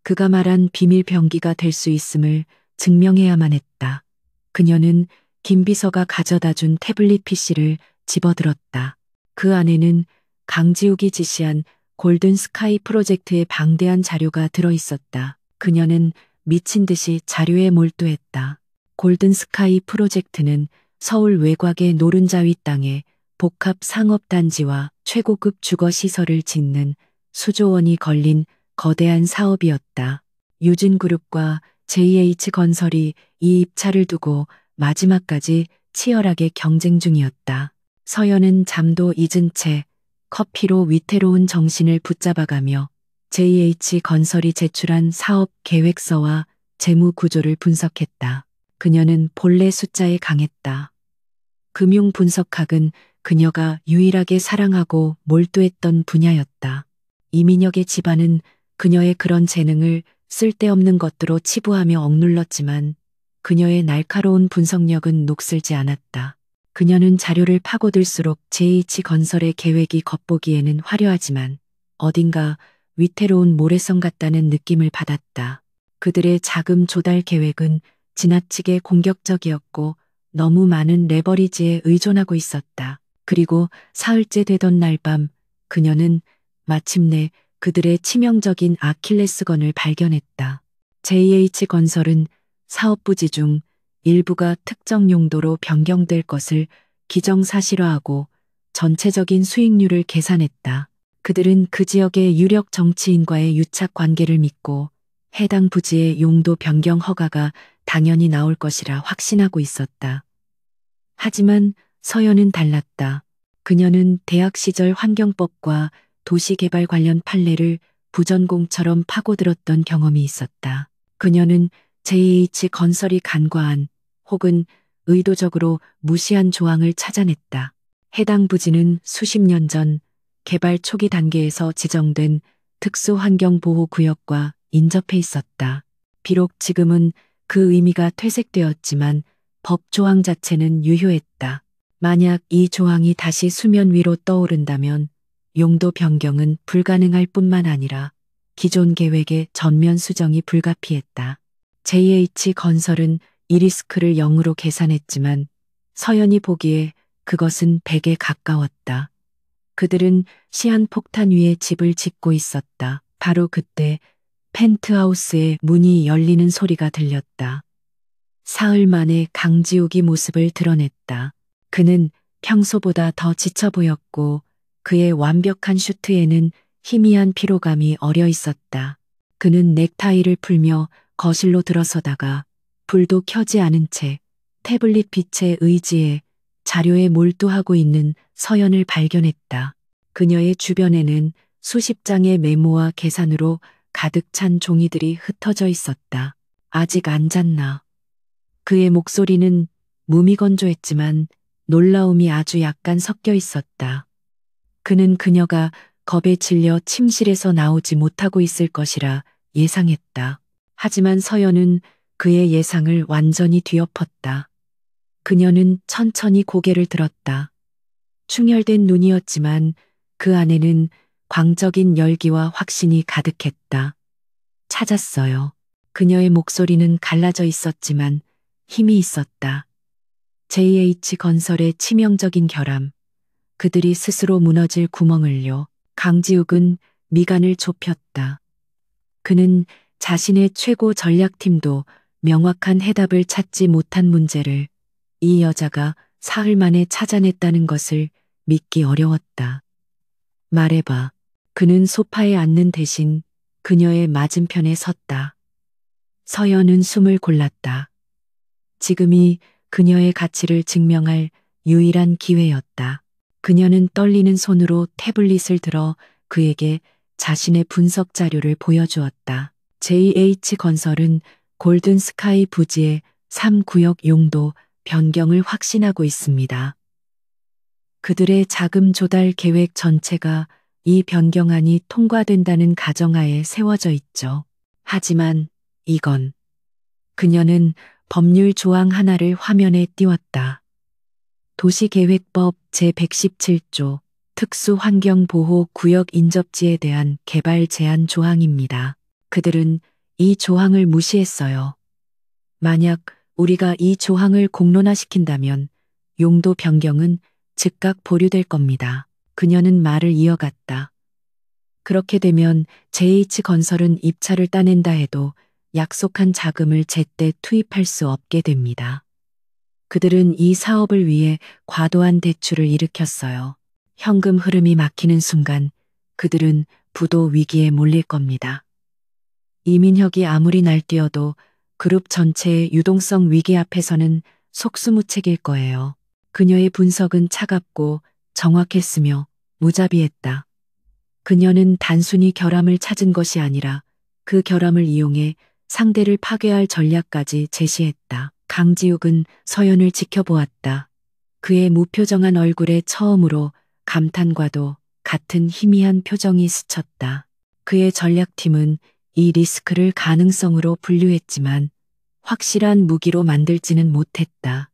그가 말한 비밀 병기가 될 수 있음을 증명해야만 했다. 그녀는 김 비서가 가져다 준 태블릿 PC를 집어들었다. 그 안에는 강지욱이 지시한 골든 스카이 프로젝트의 방대한 자료가 들어 있었다. 그녀는 미친 듯이 자료에 몰두했다. 골든 스카이 프로젝트는 서울 외곽의 노른자위 땅에 복합 상업단지와 최고급 주거시설을 짓는 수조 원이 걸린 거대한 사업이었다. 유진그룹과 JH건설이 이 입찰을 두고 마지막까지 치열하게 경쟁 중이었다. 서연은 잠도 잊은 채 커피로 위태로운 정신을 붙잡아가며 JH건설이 제출한 사업 계획서와 재무 구조를 분석했다. 그녀는 본래 숫자에 강했다. 금융 분석학은 그녀가 유일하게 사랑하고 몰두했던 분야였다. 이민혁의 집안은 그녀의 그런 재능을 쓸데없는 것들로 치부하며 억눌렀지만 그녀의 날카로운 분석력은 녹슬지 않았다. 그녀는 자료를 파고들수록 JH건설의 계획이 겉보기에는 화려하지만 어딘가 위태로운 모래성 같다는 느낌을 받았다. 그들의 자금 조달 계획은 지나치게 공격적이었고 너무 많은 레버리지에 의존하고 있었다. 그리고 사흘째 되던 날 밤 그녀는 마침내 그들의 치명적인 아킬레스건을 발견했다. JH건설은 사업 부지 중 일부가 특정 용도로 변경될 것을 기정사실화하고 전체적인 수익률을 계산했다. 그들은 그 지역의 유력 정치인과의 유착 관계를 믿고 해당 부지의 용도 변경 허가가 당연히 나올 것이라 확신하고 있었다. 하지만 서연은 달랐다. 그녀는 대학 시절 환경법과 도시개발 관련 판례를 부전공처럼 파고들었던 경험이 있었다. 그녀는 JH건설이 간과한 혹은 의도적으로 무시한 조항을 찾아냈다. 해당 부지는 수십 년 전 개발 초기 단계에서 지정된 특수환경보호구역과 인접해 있었다. 비록 지금은 그 의미가 퇴색되었지만 법 조항 자체는 유효했다. 만약 이 조항이 다시 수면 위로 떠오른다면 용도 변경은 불가능할 뿐만 아니라 기존 계획의 전면 수정이 불가피했다. JH건설은 이 리스크를 0으로 계산했지만 서연이 보기에 그것은 100에 가까웠다. 그들은 시한폭탄 위에 집을 짓고 있었다. 바로 그때 펜트하우스의 문이 열리는 소리가 들렸다. 사흘 만에 강지욱이 모습을 드러냈다. 그는 평소보다 더 지쳐 보였고 그의 완벽한 슈트에는 희미한 피로감이 어려 있었다. 그는 넥타이를 풀며 거실로 들어서다가 불도 켜지 않은 채 태블릿 빛에 의지해 자료에 몰두하고 있는 서연을 발견했다. 그녀의 주변에는 수십 장의 메모와 계산으로 가득 찬 종이들이 흩어져 있었다. 아직 안 잤나? 그의 목소리는 무미건조했지만 놀라움이 아주 약간 섞여 있었다. 그는 그녀가 겁에 질려 침실에서 나오지 못하고 있을 것이라 예상했다. 하지만 서연은 그의 예상을 완전히 뒤엎었다. 그녀는 천천히 고개를 들었다. 충혈된 눈이었지만 그 안에는 광적인 열기와 확신이 가득했다. 찾았어요. 그녀의 목소리는 갈라져 있었지만 힘이 있었다. JH건설의 치명적인 결함, 그들이 스스로 무너질 구멍을요. 강지욱은 미간을 좁혔다. 그는 자신의 최고 전략팀도 명확한 해답을 찾지 못한 문제를 이 여자가 사흘 만에 찾아냈다는 것을 믿기 어려웠다. 말해봐. 그는 소파에 앉는 대신 그녀의 맞은편에 섰다. 서연은 숨을 골랐다. 지금이 그녀의 가치를 증명할 유일한 기회였다. 그녀는 떨리는 손으로 태블릿을 들어 그에게 자신의 분석 자료를 보여주었다. JH건설은 골든스카이 부지의 3구역 용도 변경을 확신하고 있습니다. 그들의 자금 조달 계획 전체가 이 변경안이 통과된다는 가정하에 세워져 있죠. 하지만 이건 그녀는 법률 조항 하나를 화면에 띄웠다. 도시계획법 제117조 특수환경보호구역 인접지에 대한 개발 제한 조항입니다. 그들은 이 조항을 무시했어요. 만약 우리가 이 조항을 공론화시킨다면 용도 변경은 즉각 보류될 겁니다. 그녀는 말을 이어갔다. 그렇게 되면 JH건설은 입찰을 따낸다 해도 약속한 자금을 제때 투입할 수 없게 됩니다. 그들은 이 사업을 위해 과도한 대출을 일으켰어요. 현금 흐름이 막히는 순간 그들은 부도 위기에 몰릴 겁니다. 이민혁이 아무리 날뛰어도 그룹 전체의 유동성 위기 앞에서는 속수무책일 거예요. 그녀의 분석은 차갑고 정확했으며 무자비했다. 그녀는 단순히 결함을 찾은 것이 아니라 그 결함을 이용해 상대를 파괴할 전략까지 제시했다. 강지욱은 서연을 지켜보았다. 그의 무표정한 얼굴에 처음으로 감탄과도 같은 희미한 표정이 스쳤다. 그의 전략팀은 이 리스크를 가능성으로 분류했지만 확실한 무기로 만들지는 못했다.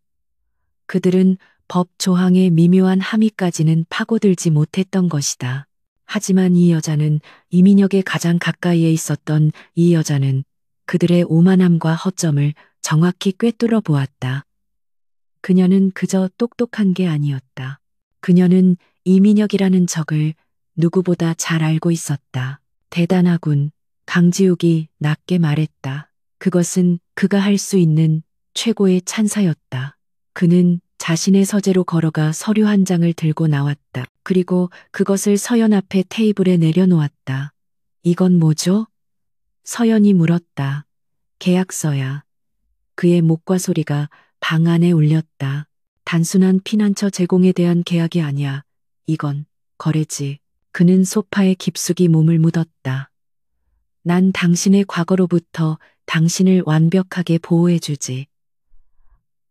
그들은 법 조항의 미묘한 함의까지는 파고들지 못했던 것이다. 하지만 이 여자는 이민혁의 가장 가까이에 있었던 이 여자는 그들의 오만함과 허점을 정확히 꿰뚫어 보았다. 그녀는 그저 똑똑한 게 아니었다. 그녀는 이민혁이라는 적을 누구보다 잘 알고 있었다. 대단하군. 강지욱이 낮게 말했다. 그것은 그가 할 수 있는 최고의 찬사였다. 그는 자신의 서재로 걸어가 서류 한 장을 들고 나왔다. 그리고 그것을 서연 앞에 테이블에 내려놓았다. 이건 뭐죠? 서연이 물었다. 계약서야. 그의 목과 소리가 방 안에 울렸다. 단순한 피난처 제공에 대한 계약이 아니야. 이건 거래지. 그는 소파에 깊숙이 몸을 묻었다. 난 당신의 과거로부터 당신을 완벽하게 보호해주지.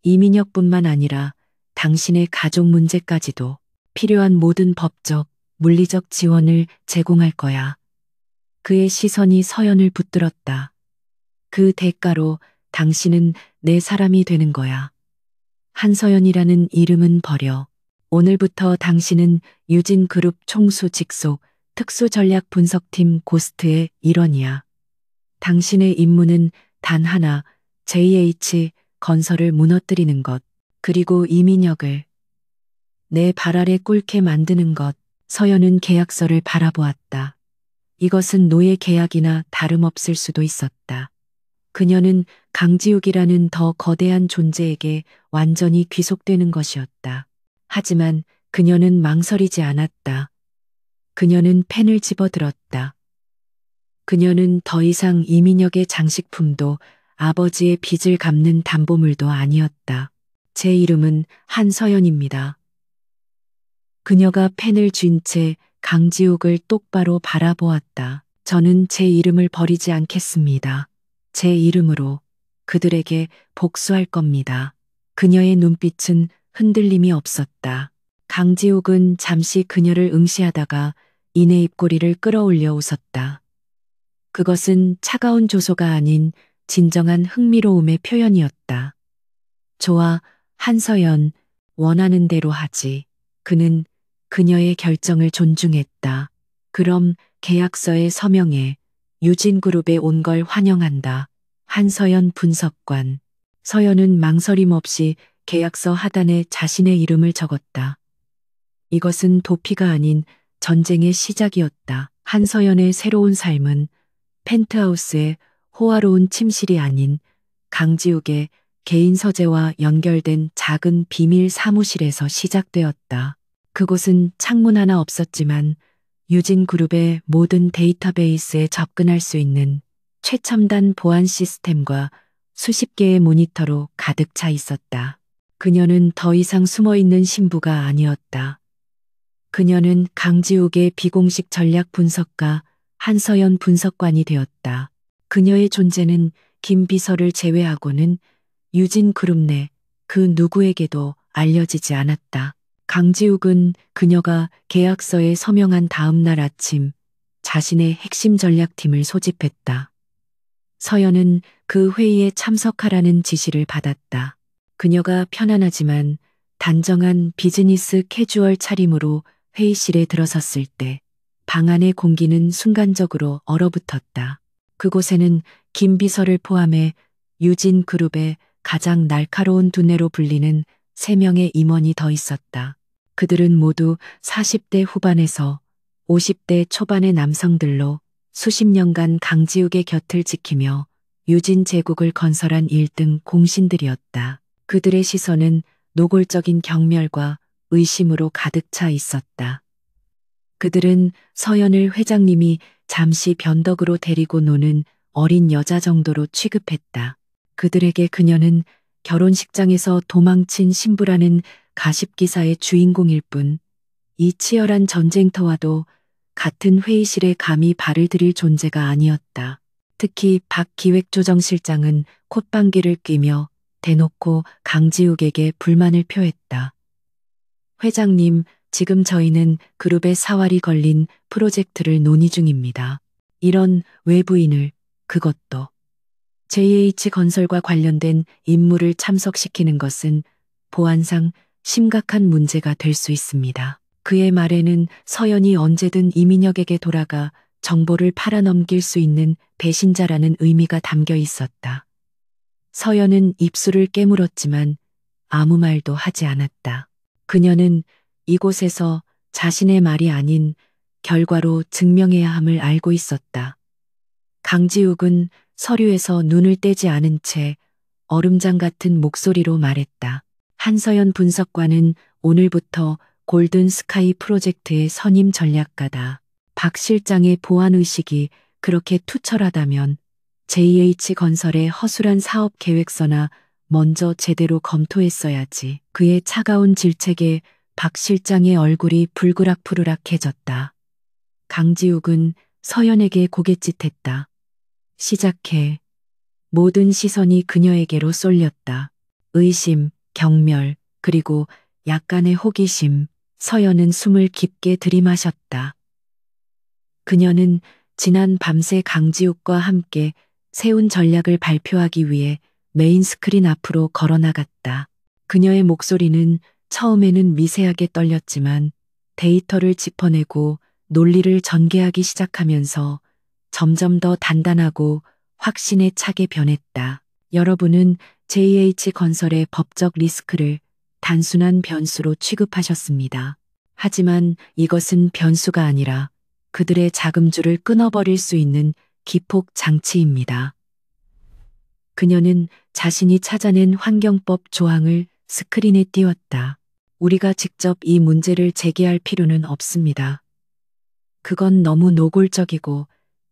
이민혁뿐만 아니라 당신의 가족 문제까지도 필요한 모든 법적, 물리적 지원을 제공할 거야. 그의 시선이 서연을 붙들었다. 그 대가로 당신은 내 사람이 되는 거야. 한서연이라는 이름은 버려. 오늘부터 당신은 유진그룹 총수 직속 특수전략분석팀 고스트의 일원이야. 당신의 임무는 단 하나, JH 건설을 무너뜨리는 것, 그리고 이민혁을 내 발 아래 꿇게 만드는 것. 서연은 계약서를 바라보았다. 이것은 노예 계약이나 다름없을 수도 있었다. 그녀는 강지욱이라는 더 거대한 존재에게 완전히 귀속되는 것이었다. 하지만 그녀는 망설이지 않았다. 그녀는 펜을 집어들었다. 그녀는 더 이상 이민혁의 장식품도 아버지의 빚을 갚는 담보물도 아니었다. 제 이름은 한서연입니다. 그녀가 펜을 쥔 채 강지욱을 똑바로 바라보았다. 저는 제 이름을 버리지 않겠습니다. 제 이름으로 그들에게 복수할 겁니다. 그녀의 눈빛은 흔들림이 없었다. 강지욱은 잠시 그녀를 응시하다가 이내 입꼬리를 끌어올려 웃었다. 그것은 차가운 조소가 아닌 진정한 흥미로움의 표현이었다. 좋아, 한서연, 원하는 대로 하지. 그는 그녀의 결정을 존중했다. 그럼 계약서에 서명해. 유진그룹에 온 걸 환영한다. 한서연 분석관. 서연은 망설임 없이 계약서 하단에 자신의 이름을 적었다. 이것은 도피가 아닌 전쟁의 시작이었다. 한서연의 새로운 삶은 펜트하우스의 호화로운 침실이 아닌 강지욱의 개인 서재와 연결된 작은 비밀 사무실에서 시작되었다. 그곳은 창문 하나 없었지만 유진그룹의 모든 데이터베이스에 접근할 수 있는 최첨단 보안 시스템과 수십 개의 모니터로 가득 차 있었다. 그녀는 더 이상 숨어있는 신부가 아니었다. 그녀는 강지욱의 비공식 전략 분석가 한서연 분석관이 되었다. 그녀의 존재는 김 비서를 제외하고는 유진그룹 내 그 누구에게도 알려지지 않았다. 강지욱은 그녀가 계약서에 서명한 다음 날 아침 자신의 핵심 전략팀을 소집했다. 서연은 그 회의에 참석하라는 지시를 받았다. 그녀가 편안하지만 단정한 비즈니스 캐주얼 차림으로 회의실에 들어섰을 때 방 안의 공기는 순간적으로 얼어붙었다. 그곳에는 김 비서를 포함해 유진 그룹의 가장 날카로운 두뇌로 불리는 3명의 임원이 더 있었다. 그들은 모두 40대 후반에서 50대 초반의 남성들로 수십 년간 강지욱의 곁을 지키며 유진 제국을 건설한 1등 공신들이었다. 그들의 시선은 노골적인 경멸과 의심으로 가득 차 있었다. 그들은 서연을 회장님이 잠시 변덕으로 데리고 노는 어린 여자 정도로 취급했다. 그들에게 그녀는 결혼식장에서 도망친 신부라는 가십기사의 주인공일 뿐, 이 치열한 전쟁터와도 같은 회의실에 감히 발을 들일 존재가 아니었다. 특히 박 기획조정실장은 콧방귀를 뀌며 대놓고 강지욱에게 불만을 표했다. 회장님, 지금 저희는 그룹의 사활이 걸린 프로젝트를 논의 중입니다. 이런 외부인을, 그것도 JH건설과 관련된 임무를 참석시키는 것은 보안상 심각한 문제가 될 수 있습니다. 그의 말에는 서연이 언제든 이민혁에게 돌아가 정보를 팔아넘길 수 있는 배신자라는 의미가 담겨 있었다. 서연은 입술을 깨물었지만 아무 말도 하지 않았다. 그녀는 이곳에서 자신의 말이 아닌 결과로 증명해야 함을 알고 있었다. 강지욱은 서류에서 눈을 떼지 않은 채 얼음장 같은 목소리로 말했다. 한서연 분석관은 오늘부터 골든 스카이 프로젝트의 선임 전략가다. 박 실장의 보안 의식이 그렇게 투철하다면 JH건설의 허술한 사업 계획서나 먼저 제대로 검토했어야지. 그의 차가운 질책에 박 실장의 얼굴이 불그락푸르락해졌다. 강지욱은 서연에게 고갯짓했다. 시작해. 모든 시선이 그녀에게로 쏠렸다. 의심, 경멸, 그리고 약간의 호기심. 서연은 숨을 깊게 들이마셨다. 그녀는 지난 밤새 강지욱과 함께 세운 전략을 발표하기 위해 메인 스크린 앞으로 걸어나갔다. 그녀의 목소리는 처음에는 미세하게 떨렸지만 데이터를 짚어내고 논리를 전개하기 시작하면서 점점 더 단단하고 확신에 차게 변했다. 여러분은 JH건설의 법적 리스크를 단순한 변수로 취급하셨습니다. 하지만 이것은 변수가 아니라 그들의 자금줄을 끊어버릴 수 있는 기폭 장치입니다. 그녀는 자신이 찾아낸 환경법 조항을 스크린에 띄웠다. 우리가 직접 이 문제를 제기할 필요는 없습니다. 그건 너무 노골적이고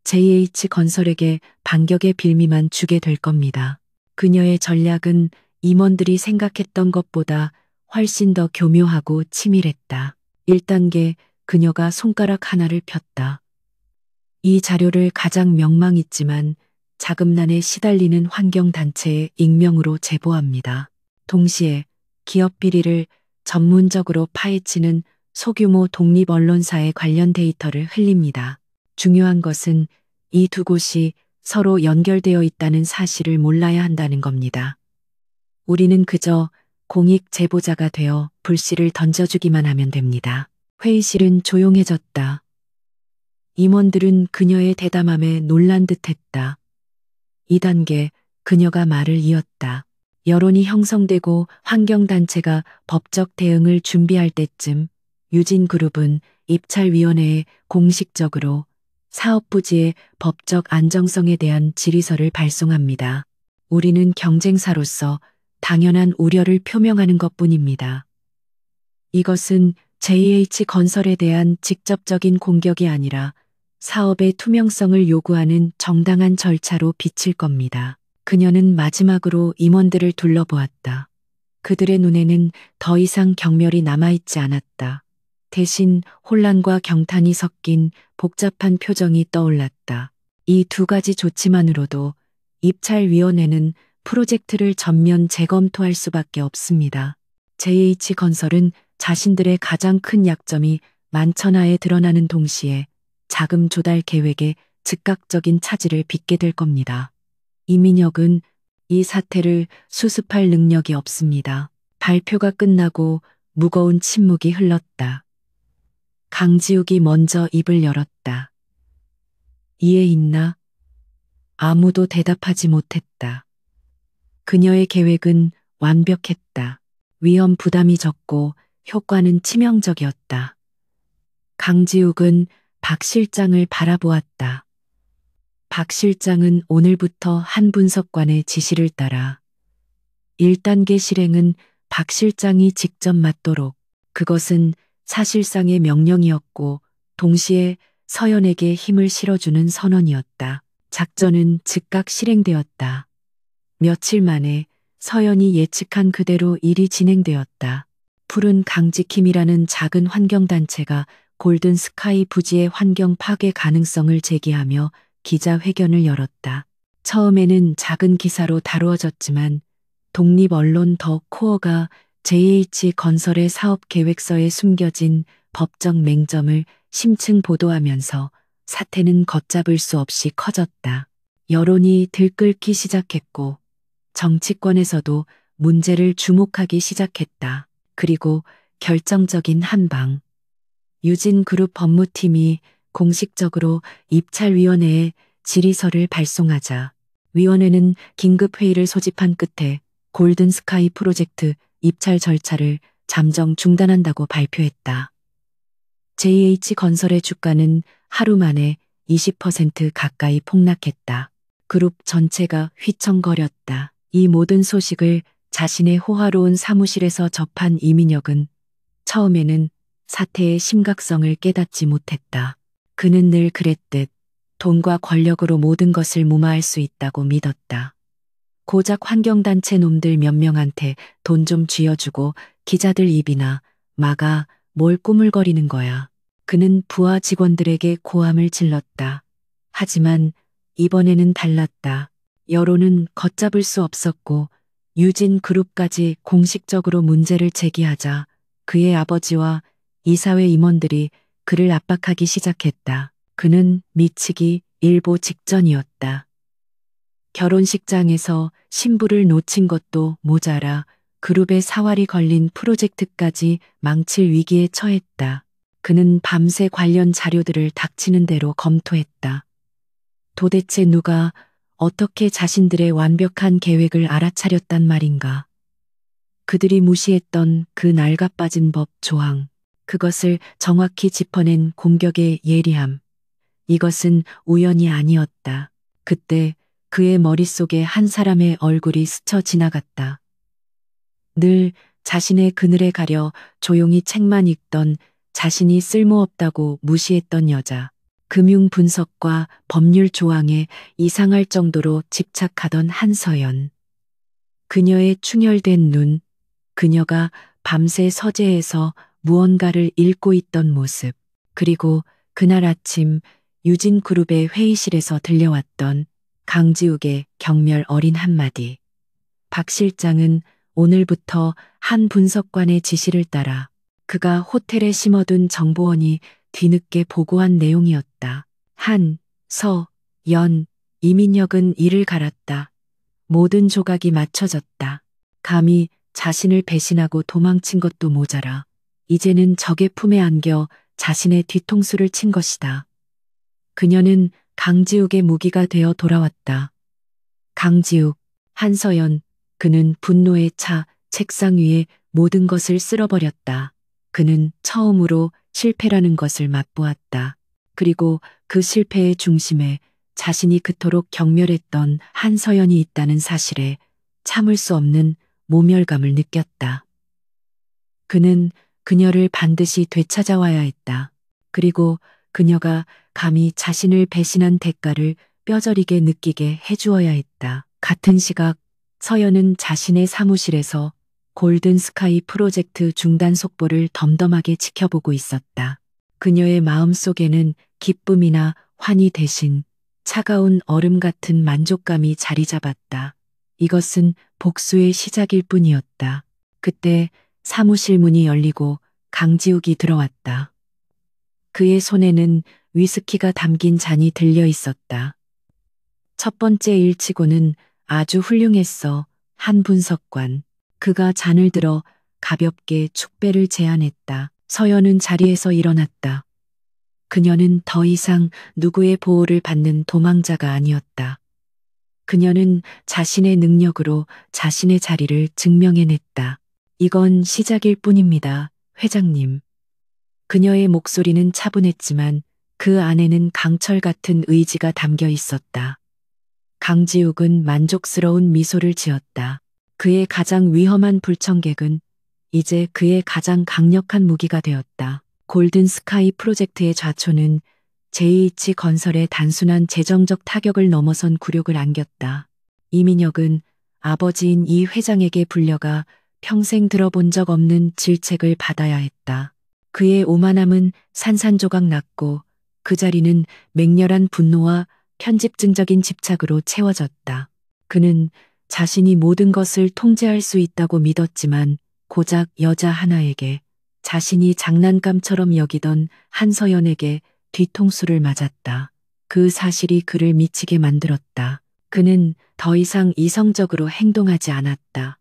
JH건설에게 반격의 빌미만 주게 될 겁니다. 그녀의 전략은 임원들이 생각했던 것보다 훨씬 더 교묘하고 치밀했다. 1단계, 그녀가 손가락 하나를 폈다. 이 자료를 가장 명망있지만 자금난에 시달리는 환경단체에 익명으로 제보합니다. 동시에 기업 비리를 전문적으로 파헤치는 소규모 독립 언론사의 관련 데이터를 흘립니다. 중요한 것은 이 두 곳이 서로 연결되어 있다는 사실을 몰라야 한다는 겁니다. 우리는 그저 공익 제보자가 되어 불씨를 던져주기만 하면 됩니다. 회의실은 조용해졌다. 임원들은 그녀의 대담함에 놀란 듯했다. 2단계, 그녀가 말을 이었다. 여론이 형성되고 환경단체가 법적 대응을 준비할 때쯤 유진그룹은 입찰위원회에 공식적으로 사업 부지의 법적 안정성에 대한 질의서를 발송합니다. 우리는 경쟁사로서 당연한 우려를 표명하는 것뿐입니다. 이것은 JH건설에 대한 직접적인 공격이 아니라 사업의 투명성을 요구하는 정당한 절차로 비칠 겁니다. 그녀는 마지막으로 임원들을 둘러보았다. 그들의 눈에는 더 이상 경멸이 남아있지 않았다. 대신 혼란과 경탄이 섞인 복잡한 표정이 떠올랐다. 이 두 가지 조치만으로도 입찰위원회는 프로젝트를 전면 재검토할 수밖에 없습니다. JH건설은 자신들의 가장 큰 약점이 만천하에 드러나는 동시에 자금 조달 계획에 즉각적인 차질을 빚게 될 겁니다. 이민혁은 이 사태를 수습할 능력이 없습니다. 발표가 끝나고 무거운 침묵이 흘렀다. 강지욱이 먼저 입을 열었다. 이해 있나? 아무도 대답하지 못했다. 그녀의 계획은 완벽했다. 위험 부담이 적고 효과는 치명적이었다. 강지욱은 박 실장을 바라보았다. 박 실장은 오늘부터 한 분석관의 지시를 따라 1단계 실행은 박 실장이 직접 맡도록. 그것은 사실상의 명령이었고 동시에 서연에게 힘을 실어주는 선언이었다. 작전은 즉각 실행되었다. 며칠 만에 서연이 예측한 그대로 일이 진행되었다. 푸른 강지킴이라는 작은 환경단체가 골든 스카이 부지의 환경 파괴 가능성을 제기하며 기자회견을 열었다. 처음에는 작은 기사로 다루어졌지만 독립 언론 더 코어가 JH건설의 사업 계획서에 숨겨진 법적 맹점을 심층 보도하면서 사태는 걷잡을 수 없이 커졌다. 여론이 들끓기 시작했고 정치권에서도 문제를 주목하기 시작했다. 그리고 결정적인 한 방. 유진그룹 법무팀이 공식적으로 입찰위원회에 질의서를 발송하자 위원회는 긴급회의를 소집한 끝에 골든스카이 프로젝트 입찰 절차를 잠정 중단한다고 발표했다. JH건설의 주가는 하루 만에 20% 가까이 폭락했다. 그룹 전체가 휘청거렸다. 이 모든 소식을 자신의 호화로운 사무실에서 접한 이민혁은 처음에는 사태의 심각성을 깨닫지 못했다. 그는 늘 그랬듯 돈과 권력으로 모든 것을 무마할 수 있다고 믿었다. 고작 환경단체 놈들 몇 명한테 돈 좀 쥐어주고 기자들 입이나 막아 뭘 꾸물거리는 거야. 그는 부하 직원들에게 고함을 질렀다. 하지만 이번에는 달랐다. 여론은 걷잡을 수 없었고 유진 그룹까지 공식적으로 문제를 제기하자 그의 아버지와 이사회 임원들이 그를 압박하기 시작했다. 그는 미치기 일보 직전이었다. 결혼식장에서 신부를 놓친 것도 모자라 그룹의 사활이 걸린 프로젝트까지 망칠 위기에 처했다. 그는 밤새 관련 자료들을 닥치는 대로 검토했다. 도대체 누가 어떻게 자신들의 완벽한 계획을 알아차렸단 말인가. 그들이 무시했던 그 낡아빠진 법 조항. 그것을 정확히 짚어낸 공격의 예리함. 이것은 우연이 아니었다. 그때 그의 머릿속에 한 사람의 얼굴이 스쳐 지나갔다. 늘 자신의 그늘에 가려 조용히 책만 읽던 자신이 쓸모없다고 무시했던 여자. 금융 분석과 법률 조항에 이상할 정도로 집착하던 한서연. 그녀의 충혈된 눈, 그녀가 밤새 서재에서 무언가를 읽고 있던 모습, 그리고 그날 아침 유진그룹의 회의실에서 들려왔던 강지욱의 경멸 어린 한마디. 박 실장은 오늘부터 한 분석관의 지시를 따라 그가 호텔에 심어둔 정보원이 뒤늦게 보고한 내용이었다. 한, 서, 연, 이민혁은 이를 갈았다. 모든 조각이 맞춰졌다. 감히 자신을 배신하고 도망친 것도 모자라 이제는 적의 품에 안겨 자신의 뒤통수를 친 것이다. 그녀는 강지욱의 무기가 되어 돌아왔다. 강지욱, 한서연, 그는 분노에 차 책상 위에 모든 것을 쓸어버렸다. 그는 처음으로 실패라는 것을 맛보았다. 그리고 그 실패의 중심에 자신이 그토록 경멸했던 한서연이 있다는 사실에 참을 수 없는 모멸감을 느꼈다. 그는 그녀를 반드시 되찾아와야 했다. 그리고 그녀가 감히 자신을 배신한 대가를 뼈저리게 느끼게 해주어야 했다. 같은 시각 서연은 자신의 사무실에서 골든스카이 프로젝트 중단 속보를 덤덤하게 지켜보고 있었다. 그녀의 마음속에는 기쁨이나 환희 대신 차가운 얼음 같은 만족감이 자리 잡았다. 이것은 복수의 시작일 뿐이었다. 그때 사무실 문이 열리고 강지욱이 들어왔다. 그의 손에는 위스키가 담긴 잔이 들려 있었다. 첫 번째 일치고는 아주 훌륭했어. 한 분석관. 그가 잔을 들어 가볍게 축배를 제안했다. 서연은 자리에서 일어났다. 그녀는 더 이상 누구의 보호를 받는 도망자가 아니었다. 그녀는 자신의 능력으로 자신의 자리를 증명해냈다. 이건 시작일 뿐입니다, 회장님. 그녀의 목소리는 차분했지만 그 안에는 강철 같은 의지가 담겨 있었다. 강지욱은 만족스러운 미소를 지었다. 그의 가장 위험한 불청객은 이제 그의 가장 강력한 무기가 되었다. 골든 스카이 프로젝트의 좌초는 JH 건설의 단순한 재정적 타격을 넘어선 굴욕을 안겼다. 이민혁은 아버지인 이 회장에게 불려가 평생 들어본 적 없는 질책을 받아야 했다. 그의 오만함은 산산조각 났고 그 자리는 맹렬한 분노와 편집증적인 집착으로 채워졌다. 그는 자신이 모든 것을 통제할 수 있다고 믿었지만 고작 여자 하나에게, 자신이 장난감처럼 여기던 한서연에게 뒤통수를 맞았다. 그 사실이 그를 미치게 만들었다. 그는 더 이상 이성적으로 행동하지 않았다.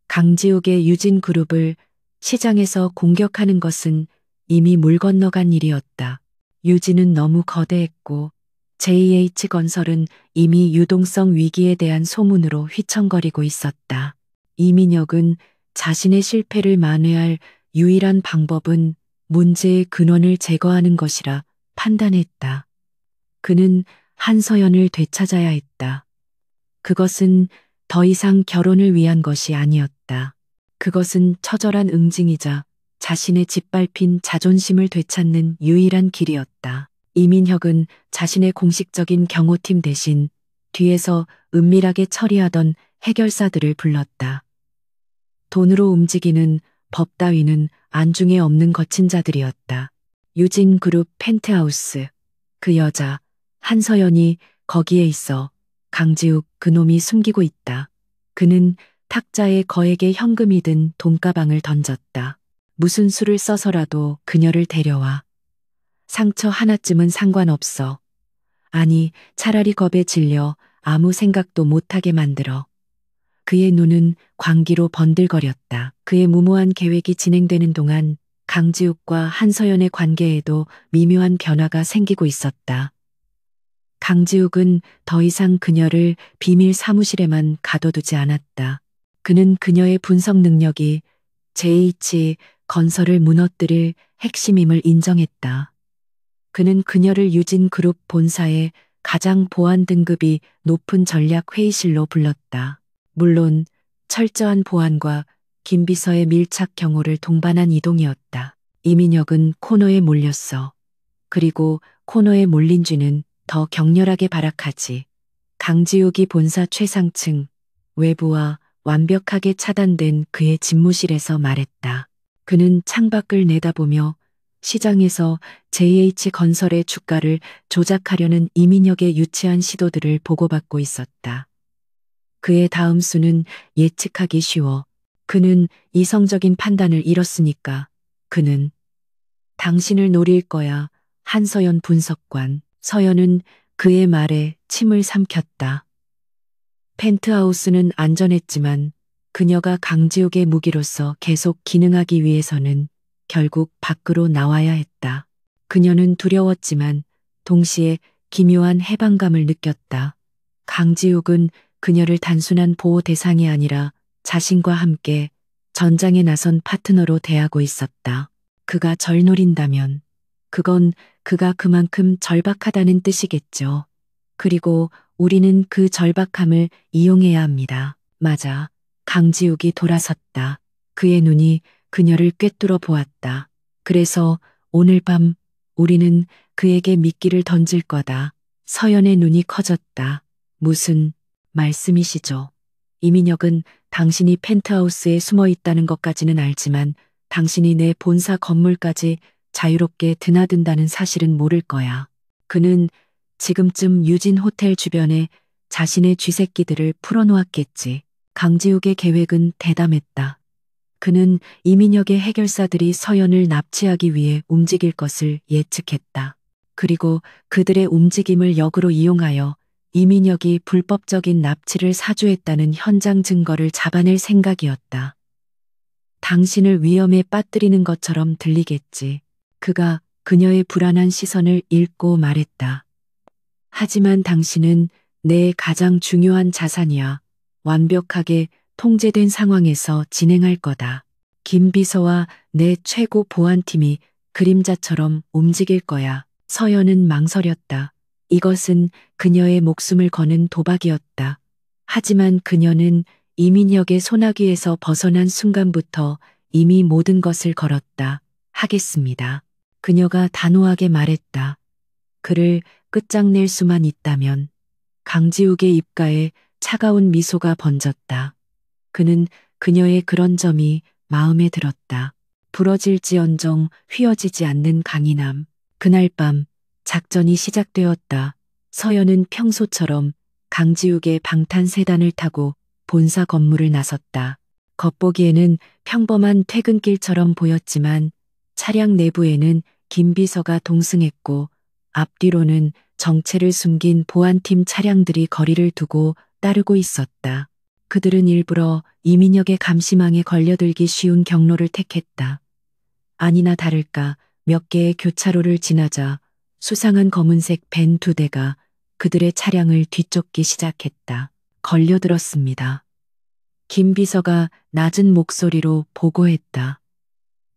강지욱의 유진그룹을 시장에서 공격하는 것은 이미 물 건너간 일이었다. 유진은 너무 거대했고 JH건설은 이미 유동성 위기에 대한 소문으로 휘청거리고 있었다. 이민혁은 자신의 실패를 만회할 유일한 방법은 문제의 근원을 제거하는 것이라 판단했다. 그는 한서연을 되찾아야 했다. 그것은 더 이상 결혼을 위한 것이 아니었다. 그것은 처절한 응징이자 자신의 짓밟힌 자존심을 되찾는 유일한 길이었다. 이민혁은 자신의 공식적인 경호팀 대신 뒤에서 은밀하게 처리하던 해결사들을 불렀다. 돈으로 움직이는 법 따위는 안중에 없는 거친 자들이었다. 유진그룹 펜트하우스. 그 여자 한서연이 거기에 있어. 강지욱 그놈이 숨기고 있다. 그는 탁자에 거액의 현금이 든 돈가방을 던졌다. 무슨 수를 써서라도 그녀를 데려와. 상처 하나쯤은 상관없어. 아니, 차라리 겁에 질려 아무 생각도 못하게 만들어. 그의 눈은 광기로 번들거렸다. 그의 무모한 계획이 진행되는 동안 강지욱과 한서연의 관계에도 미묘한 변화가 생기고 있었다. 강지욱은 더 이상 그녀를 비밀 사무실에만 가둬두지 않았다. 그는 그녀의 분석 능력이 JH 건설을 무너뜨릴 핵심임을 인정했다. 그는 그녀를 유진그룹 본사의 가장 보안 등급이 높은 전략 회의실로 불렀다. 물론 철저한 보안과 김비서의 밀착 경호를 동반한 이동이었다. 이민혁은 코너에 몰렸어. 그리고 코너에 몰린 쥐는 더 격렬하게 발악하지. 강지욱이 본사 최상층 외부와 완벽하게 차단된 그의 집무실에서 말했다. 그는 창밖을 내다보며 시장에서 JH건설의 주가를 조작하려는 이민혁의 유치한 시도들을 보고받고 있었다. 그의 다음 수는 예측하기 쉬워. 그는 이성적인 판단을 잃었으니까. 그는 당신을 노릴 거야. 한서연 분석관. 서연은 그의 말에 침을 삼켰다. 펜트하우스는 안전했지만 그녀가 강지욱의 무기로서 계속 기능하기 위해서는 결국 밖으로 나와야 했다. 그녀는 두려웠지만 동시에 기묘한 해방감을 느꼈다. 강지욱은 그녀를 단순한 보호 대상이 아니라 자신과 함께 전장에 나선 파트너로 대하고 있었다. 그가 절 노린다면 그건 그가 그만큼 절박하다는 뜻이겠죠. 그리고 우리는 그 절박함을 이용해야 합니다. 맞아. 강지욱이 돌아섰다. 그의 눈이 그녀를 꿰뚫어 보았다. 그래서 오늘 밤 우리는 그에게 미끼를 던질 거다. 서연의 눈이 커졌다. 무슨 말씀이시죠? 이민혁은 당신이 펜트하우스에 숨어 있다는 것까지는 알지만 당신이 내 본사 건물까지 자유롭게 드나든다는 사실은 모를 거야. 그는 지금쯤 유진 호텔 주변에 자신의 쥐새끼들을 풀어놓았겠지. 강지욱의 계획은 대담했다. 그는 이민혁의 해결사들이 서연을 납치하기 위해 움직일 것을 예측했다. 그리고 그들의 움직임을 역으로 이용하여 이민혁이 불법적인 납치를 사주했다는 현장 증거를 잡아낼 생각이었다. 당신을 위험에 빠뜨리는 것처럼 들리겠지. 그가 그녀의 불안한 시선을 읽고 말했다. 하지만 당신은 내 가장 중요한 자산이야. 완벽하게 통제된 상황에서 진행할 거다. 김 비서와 내 최고 보안팀이 그림자처럼 움직일 거야. 서연은 망설였다. 이것은 그녀의 목숨을 거는 도박이었다. 하지만 그녀는 이민혁의 소나기에서 벗어난 순간부터 이미 모든 것을 걸었다. 하겠습니다. 그녀가 단호하게 말했다. 그를 끝장낼 수만 있다면. 강지욱의 입가에 차가운 미소가 번졌다. 그는 그녀의 그런 점이 마음에 들었다. 부러질지언정 휘어지지 않는 강인함. 그날 밤 작전이 시작되었다. 서연은 평소처럼 강지욱의 방탄세단을 타고 본사 건물을 나섰다. 겉보기에는 평범한 퇴근길처럼 보였지만 차량 내부에는 김 비서가 동승했고 앞뒤로는 정체를 숨긴 보안팀 차량들이 거리를 두고 따르고 있었다. 그들은 일부러 이민혁의 감시망에 걸려들기 쉬운 경로를 택했다. 아니나 다를까 몇 개의 교차로를 지나자 수상한 검은색 밴 2대가 그들의 차량을 뒤쫓기 시작했다. 걸려들었습니다. 김 비서가 낮은 목소리로 보고했다.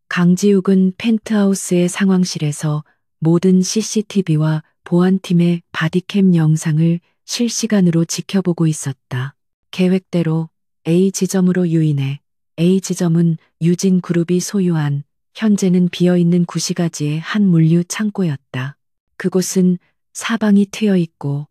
강지욱은 펜트하우스의 상황실에서 모든 CCTV와 보안팀의 바디캠 영상을 실시간으로 지켜보고 있었다. 계획대로 A 지점으로 유인해 A 지점은 유진그룹이 소유한 현재는 비어있는 구시가지의 한 물류 창고였다. 그곳은 사방이 트여 있고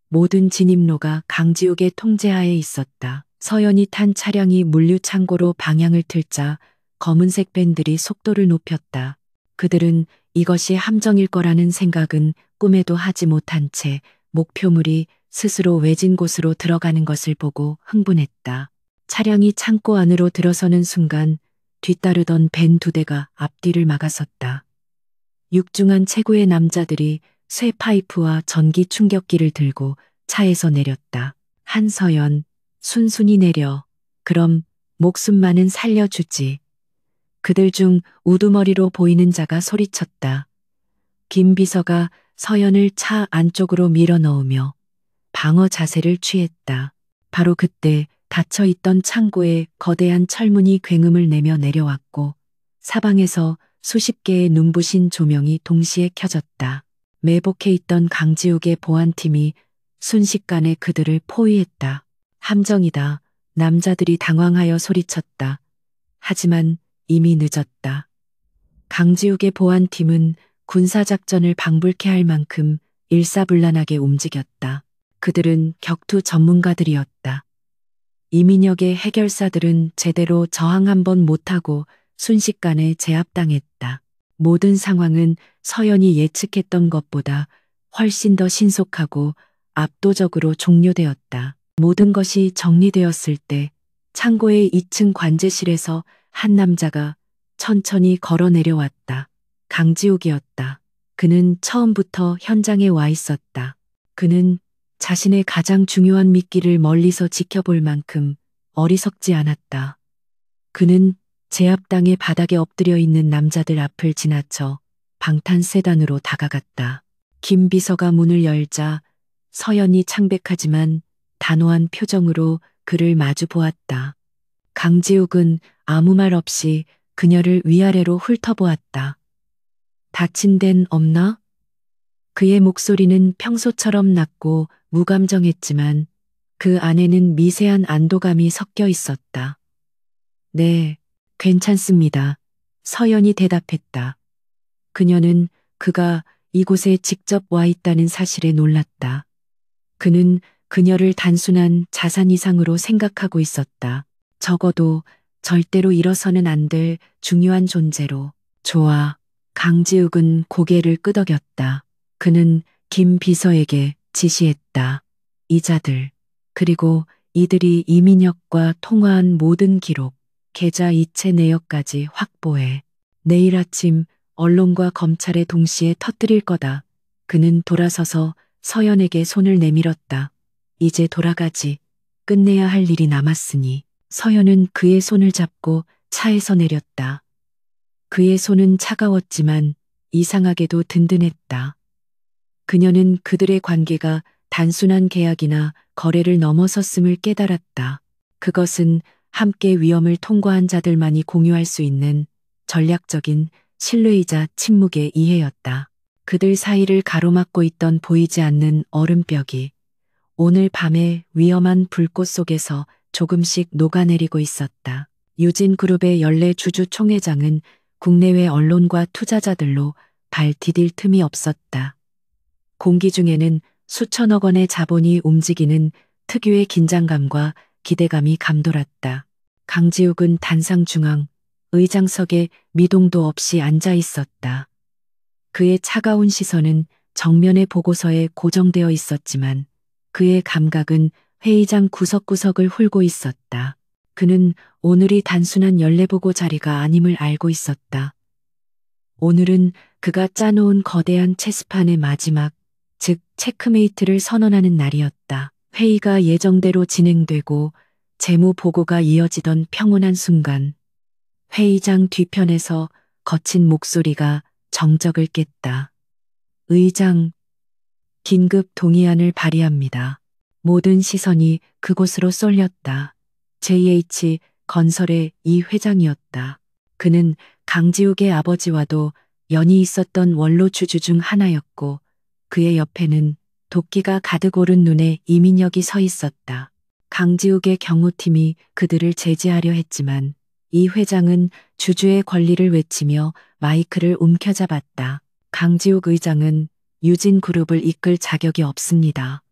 모든 진입로가 강지욱의 통제하에 있었다. 서연이 탄 차량이 물류 창고로 방향을 틀자 검은색 밴들이 속도를 높였다. 그들은 이것이 함정일 거라는 생각은 꿈에도 하지 못한 채 목표물이 스스로 외진 곳으로 들어가는 것을 보고 흥분했다. 차량이 창고 안으로 들어서는 순간 뒤따르던 밴 2대가 앞뒤를 막아섰다. 육중한 최고의 남자들이 쇠 파이프와 전기 충격기를 들고 차에서 내렸다. 한서연, 순순히 내려. 그럼 목숨만은 살려주지. 그들 중 우두머리로 보이는 자가 소리쳤다. 김 비서가 서연을 차 안쪽으로 밀어 넣으며 방어 자세를 취했다. 바로 그때 닫혀 있던 창고에 거대한 철문이 굉음을 내며 내려왔고 사방에서 수십 개의 눈부신 조명이 동시에 켜졌다. 매복해 있던 강지욱의 보안팀이 순식간에 그들을 포위했다. 함정이다. 남자들이 당황하여 소리쳤다. 하지만 이미 늦었다. 강지욱의 보안팀은 군사작전을 방불케 할 만큼 일사불란하게 움직였다. 그들은 격투 전문가들이었다. 이민혁의 해결사들은 제대로 저항 한 번 못하고 순식간에 제압당했다. 모든 상황은 서연이 예측했던 것보다 훨씬 더 신속하고 압도적으로 종료되었다. 모든 것이 정리되었을 때 창고의 2층 관제실에서 한 남자가 천천히 걸어 내려왔다. 강지욱이었다. 그는 처음부터 현장에 와 있었다. 그는 자신의 가장 중요한 미끼를 멀리서 지켜볼 만큼 어리석지 않았다. 그는 제압당해 바닥에 엎드려 있는 남자들 앞을 지나쳐 방탄세단으로 다가갔다. 김 비서가 문을 열자 서연이 창백하지만 단호한 표정으로 그를 마주 보았다. 강지욱은 아무 말 없이 그녀를 위아래로 훑어보았다. 다친 데는 없나? 그의 목소리는 평소처럼 낮고 무감정했지만 그 안에는 미세한 안도감이 섞여 있었다. 네, 괜찮습니다. 서연이 대답했다. 그녀는 그가 이곳에 직접 와 있다는 사실에 놀랐다. 그는 그녀를 단순한 자산 이상으로 생각하고 있었다. 적어도 절대로 잃어서는 안 될 중요한 존재로. 좋아. 강지욱은 고개를 끄덕였다. 그는 김 비서에게 지시했다. 이자들, 그리고 이들이 이민혁과 통화한 모든 기록, 계좌 이체 내역까지 확보해. 내일 아침 언론과 검찰에 동시에 터뜨릴 거다. 그는 돌아서서 서연에게 손을 내밀었다. 이제 돌아가지. 끝내야 할 일이 남았으니. 서연은 그의 손을 잡고 차에서 내렸다. 그의 손은 차가웠지만 이상하게도 든든했다. 그녀는 그들의 관계가 단순한 계약이나 거래를 넘어섰음을 깨달았다. 그것은 함께 위험을 통과한 자들만이 공유할 수 있는 전략적인 신뢰이자 침묵의 이해였다. 그들 사이를 가로막고 있던 보이지 않는 얼음벽이 오늘 밤의 위험한 불꽃 속에서 조금씩 녹아내리고 있었다. 유진그룹의 연례 주주 총회장은 국내외 언론과 투자자들로 발 디딜 틈이 없었다. 공기 중에는 수천억 원의 자본이 움직이는 특유의 긴장감과 기대감이 감돌았다. 강지욱은 단상 중앙, 의장석에 미동도 없이 앉아 있었다. 그의 차가운 시선은 정면의 보고서에 고정되어 있었지만 그의 감각은 회의장 구석구석을 훑고 있었다. 그는 오늘이 단순한 연례보고 자리가 아님을 알고 있었다. 오늘은 그가 짜놓은 거대한 체스판의 마지막, 즉 체크메이트를 선언하는 날이었다. 회의가 예정대로 진행되고 재무 보고가 이어지던 평온한 순간 회의장 뒤편에서 거친 목소리가 정적을 깼다. 의장, 긴급 동의안을 발의합니다. 모든 시선이 그곳으로 쏠렸다. JH 건설의 이 회장이었다. 그는 강지욱의 아버지와도 연이 있었던 원로 주주 중 하나였고 그의 옆에는 도끼가 가득 오른 눈에 이민혁이 서 있었다. 강지욱의 경호팀이 그들을 제지하려 했지만 이 회장은 주주의 권리를 외치며 마이크를 움켜잡았다. 강지욱 의장은 유진그룹을 이끌 자격이 없습니다.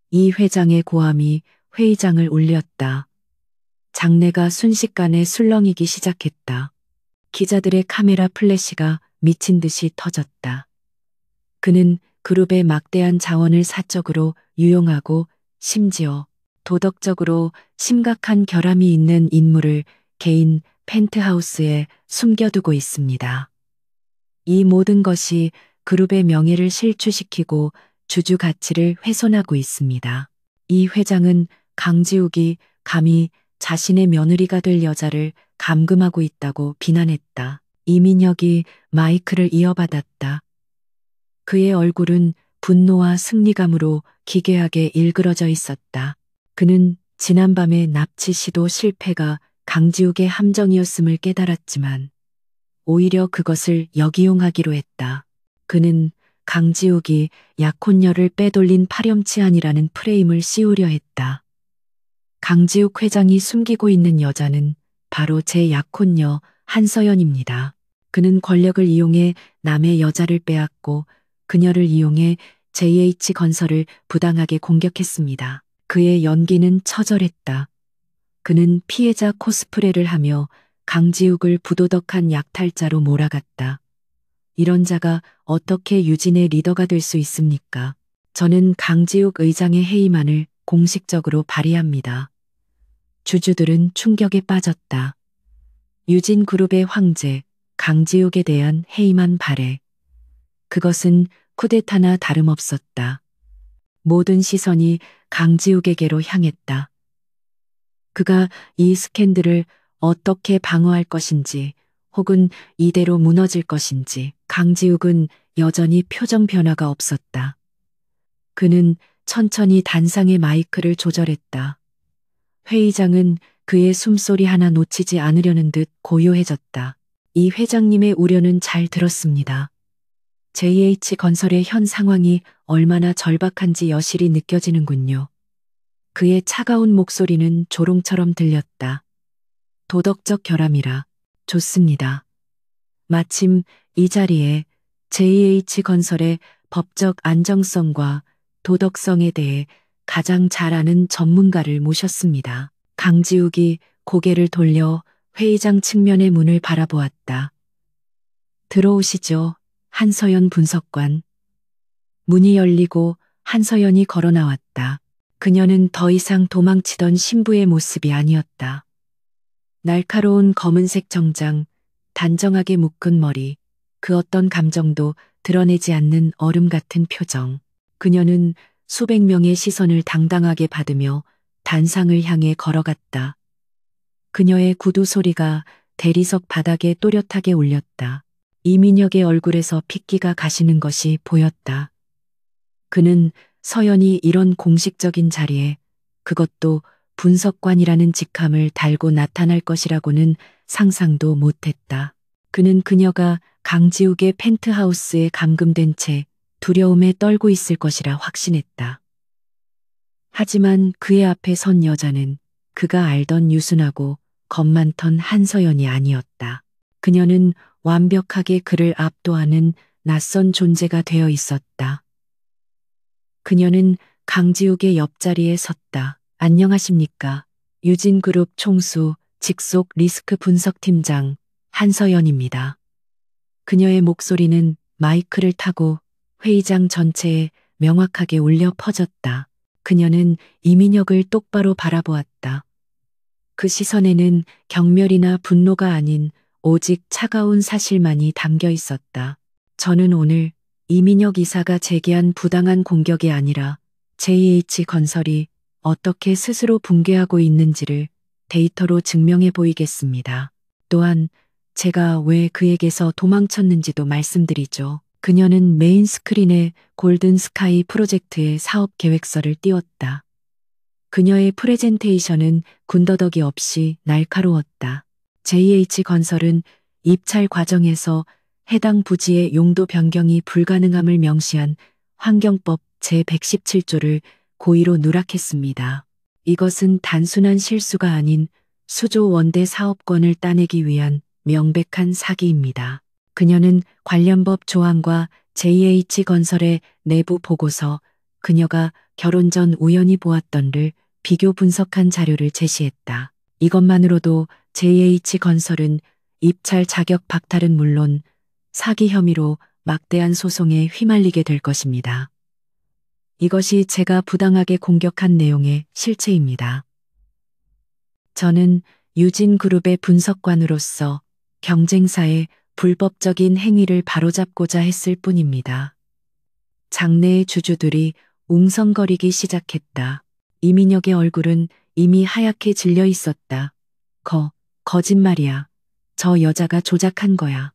이 회장의 고함이 회의장을 울렸다. 장내가 순식간에 술렁이기 시작했다. 기자들의 카메라 플래시가 미친 듯이 터졌다. 그는 그룹의 막대한 자원을 사적으로 유용하고 심지어 도덕적으로 심각한 결함이 있는 인물을 개인 펜트하우스에 숨겨두고 있습니다. 이 모든 것이 그룹의 명예를 실추시키고 주주 가치를 훼손하고 있습니다. 이 회장은 강지욱이 감히 자신의 며느리가 될 여자를 감금하고 있다고 비난했다. 이민혁이 마이크를 이어받았다. 그의 얼굴은 분노와 승리감으로 기괴하게 일그러져 있었다. 그는 지난밤의 납치 시도 실패가 강지욱의 함정이었음을 깨달았지만 오히려 그것을 역이용하기로 했다. 그는 강지욱이 약혼녀를 빼돌린 파렴치한이라는 프레임을 씌우려 했다. 강지욱 회장이 숨기고 있는 여자는 바로 제 약혼녀 한서연입니다. 그는 권력을 이용해 남의 여자를 빼앗고 그녀를 이용해 JH건설을 부당하게 공격했습니다. 그의 연기는 처절했다. 그는 피해자 코스프레를 하며 강지욱을 부도덕한 약탈자로 몰아갔다. 이런 자가 어떻게 유진의 리더가 될 수 있습니까? 저는 강지욱 의장의 해임안을 공식적으로 발의합니다. 주주들은 충격에 빠졌다. 유진그룹의 황제 강지욱에 대한 해임안 발의. 그것은 쿠데타나 다름없었다. 모든 시선이 강지욱에게로 향했다. 그가 이 스캔들을 어떻게 방어할 것인지 혹은 이대로 무너질 것인지 강지욱은 여전히 표정 변화가 없었다. 그는 천천히 단상의 마이크를 조절했다. 회의장은 그의 숨소리 하나 놓치지 않으려는 듯 고요해졌다. 이 회장님의 우려는 잘 들었습니다. JH건설의 현 상황이 얼마나 절박한지 여실히 느껴지는군요. 그의 차가운 목소리는 조롱처럼 들렸다. 도덕적 결함이라 좋습니다. 마침 이 자리에 JH건설의 법적 안정성과 도덕성에 대해 가장 잘 아는 전문가를 모셨습니다. 강지욱이 고개를 돌려 회의장 측면의 문을 바라보았다. 들어오시죠, 한서연 분석관. 문이 열리고 한서연이 걸어 나왔다. 그녀는 더 이상 도망치던 신부의 모습이 아니었다. 날카로운 검은색 정장, 단정하게 묶은 머리, 그 어떤 감정도 드러내지 않는 얼음 같은 표정. 그녀는 수백 명의 시선을 당당하게 받으며 단상을 향해 걸어갔다. 그녀의 구두 소리가 대리석 바닥에 또렷하게 울렸다. 이민혁의 얼굴에서 핏기가 가시는 것이 보였다. 그는 서연이 이런 공식적인 자리에, 그것도 분석관이라는 직함을 달고 나타날 것이라고는 상상도 못했다. 그는 그녀가 강지욱의 펜트하우스에 감금된 채 두려움에 떨고 있을 것이라 확신했다. 하지만 그의 앞에 선 여자는 그가 알던 유순하고 겁 많던 한서연이 아니었다. 그녀는 완벽하게 그를 압도하는 낯선 존재가 되어 있었다. 그녀는 강지욱의 옆자리에 섰다. 안녕하십니까. 유진그룹 총수 직속 리스크 분석팀장 한서연입니다. 그녀의 목소리는 마이크를 타고 회의장 전체에 명확하게 울려 퍼졌다. 그녀는 이민혁을 똑바로 바라보았다. 그 시선에는 경멸이나 분노가 아닌 오직 차가운 사실만이 담겨 있었다. 저는 오늘 이민혁 이사가 제기한 부당한 공격이 아니라 JH건설이 어떻게 스스로 붕괴하고 있는지를 데이터로 증명해 보이겠습니다. 또한 제가 왜 그에게서 도망쳤는지도 말씀드리죠. 그녀는 메인 스크린에 골든 스카이 프로젝트의 사업 계획서를 띄웠다. 그녀의 프레젠테이션은 군더더기 없이 날카로웠다. JH건설은 입찰 과정에서 해당 부지의 용도 변경이 불가능함을 명시한 환경법 제117조를 고의로 누락했습니다. 이것은 단순한 실수가 아닌 수조 원대 사업권을 따내기 위한 명백한 사기입니다. 그녀는 관련법 조항과 JH건설의 내부 보고서, 그녀가 결혼 전 우연히 보았던를 비교 분석한 자료를 제시했다. 이것만으로도 JH건설은 입찰 자격 박탈은 물론 사기 혐의로 막대한 소송에 휘말리게 될 것입니다. 이것이 제가 부당하게 공격한 내용의 실체입니다. 저는 유진그룹의 분석관으로서 경쟁사의 불법적인 행위를 바로잡고자 했을 뿐입니다. 장내의 주주들이 웅성거리기 시작했다. 이민혁의 얼굴은 이미 하얗게 질려 있었다. 거짓말이야. 저 여자가 조작한 거야.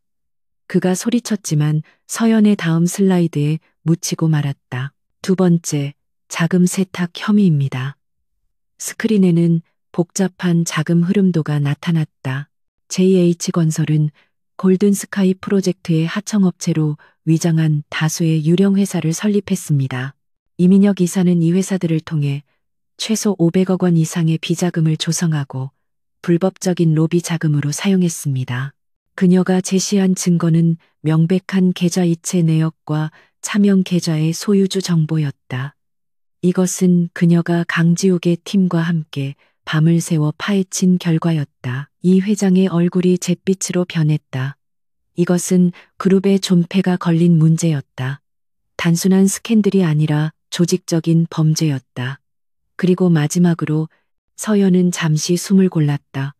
그가 소리쳤지만 서연의 다음 슬라이드에 묻히고 말았다. 두 번째, 자금 세탁 혐의입니다. 스크린에는 복잡한 자금 흐름도가 나타났다. JH건설은 골든스카이 프로젝트의 하청업체로 위장한 다수의 유령 회사를 설립했습니다. 이민혁 이사는 이 회사들을 통해 최소 500억 원 이상의 비자금을 조성하고 불법적인 로비 자금으로 사용했습니다. 그녀가 제시한 증거는 명백한 계좌 이체 내역과 차명 계좌의 소유주 정보였다. 이것은 그녀가 강지욱의 팀과 함께 밤을 새워 파헤친 결과였다. 이 회장의 얼굴이 잿빛으로 변했다. 이것은 그룹의 존폐가 걸린 문제였다. 단순한 스캔들이 아니라 조직적인 범죄였다. 그리고 마지막으로 서연은 잠시 숨을 골랐다.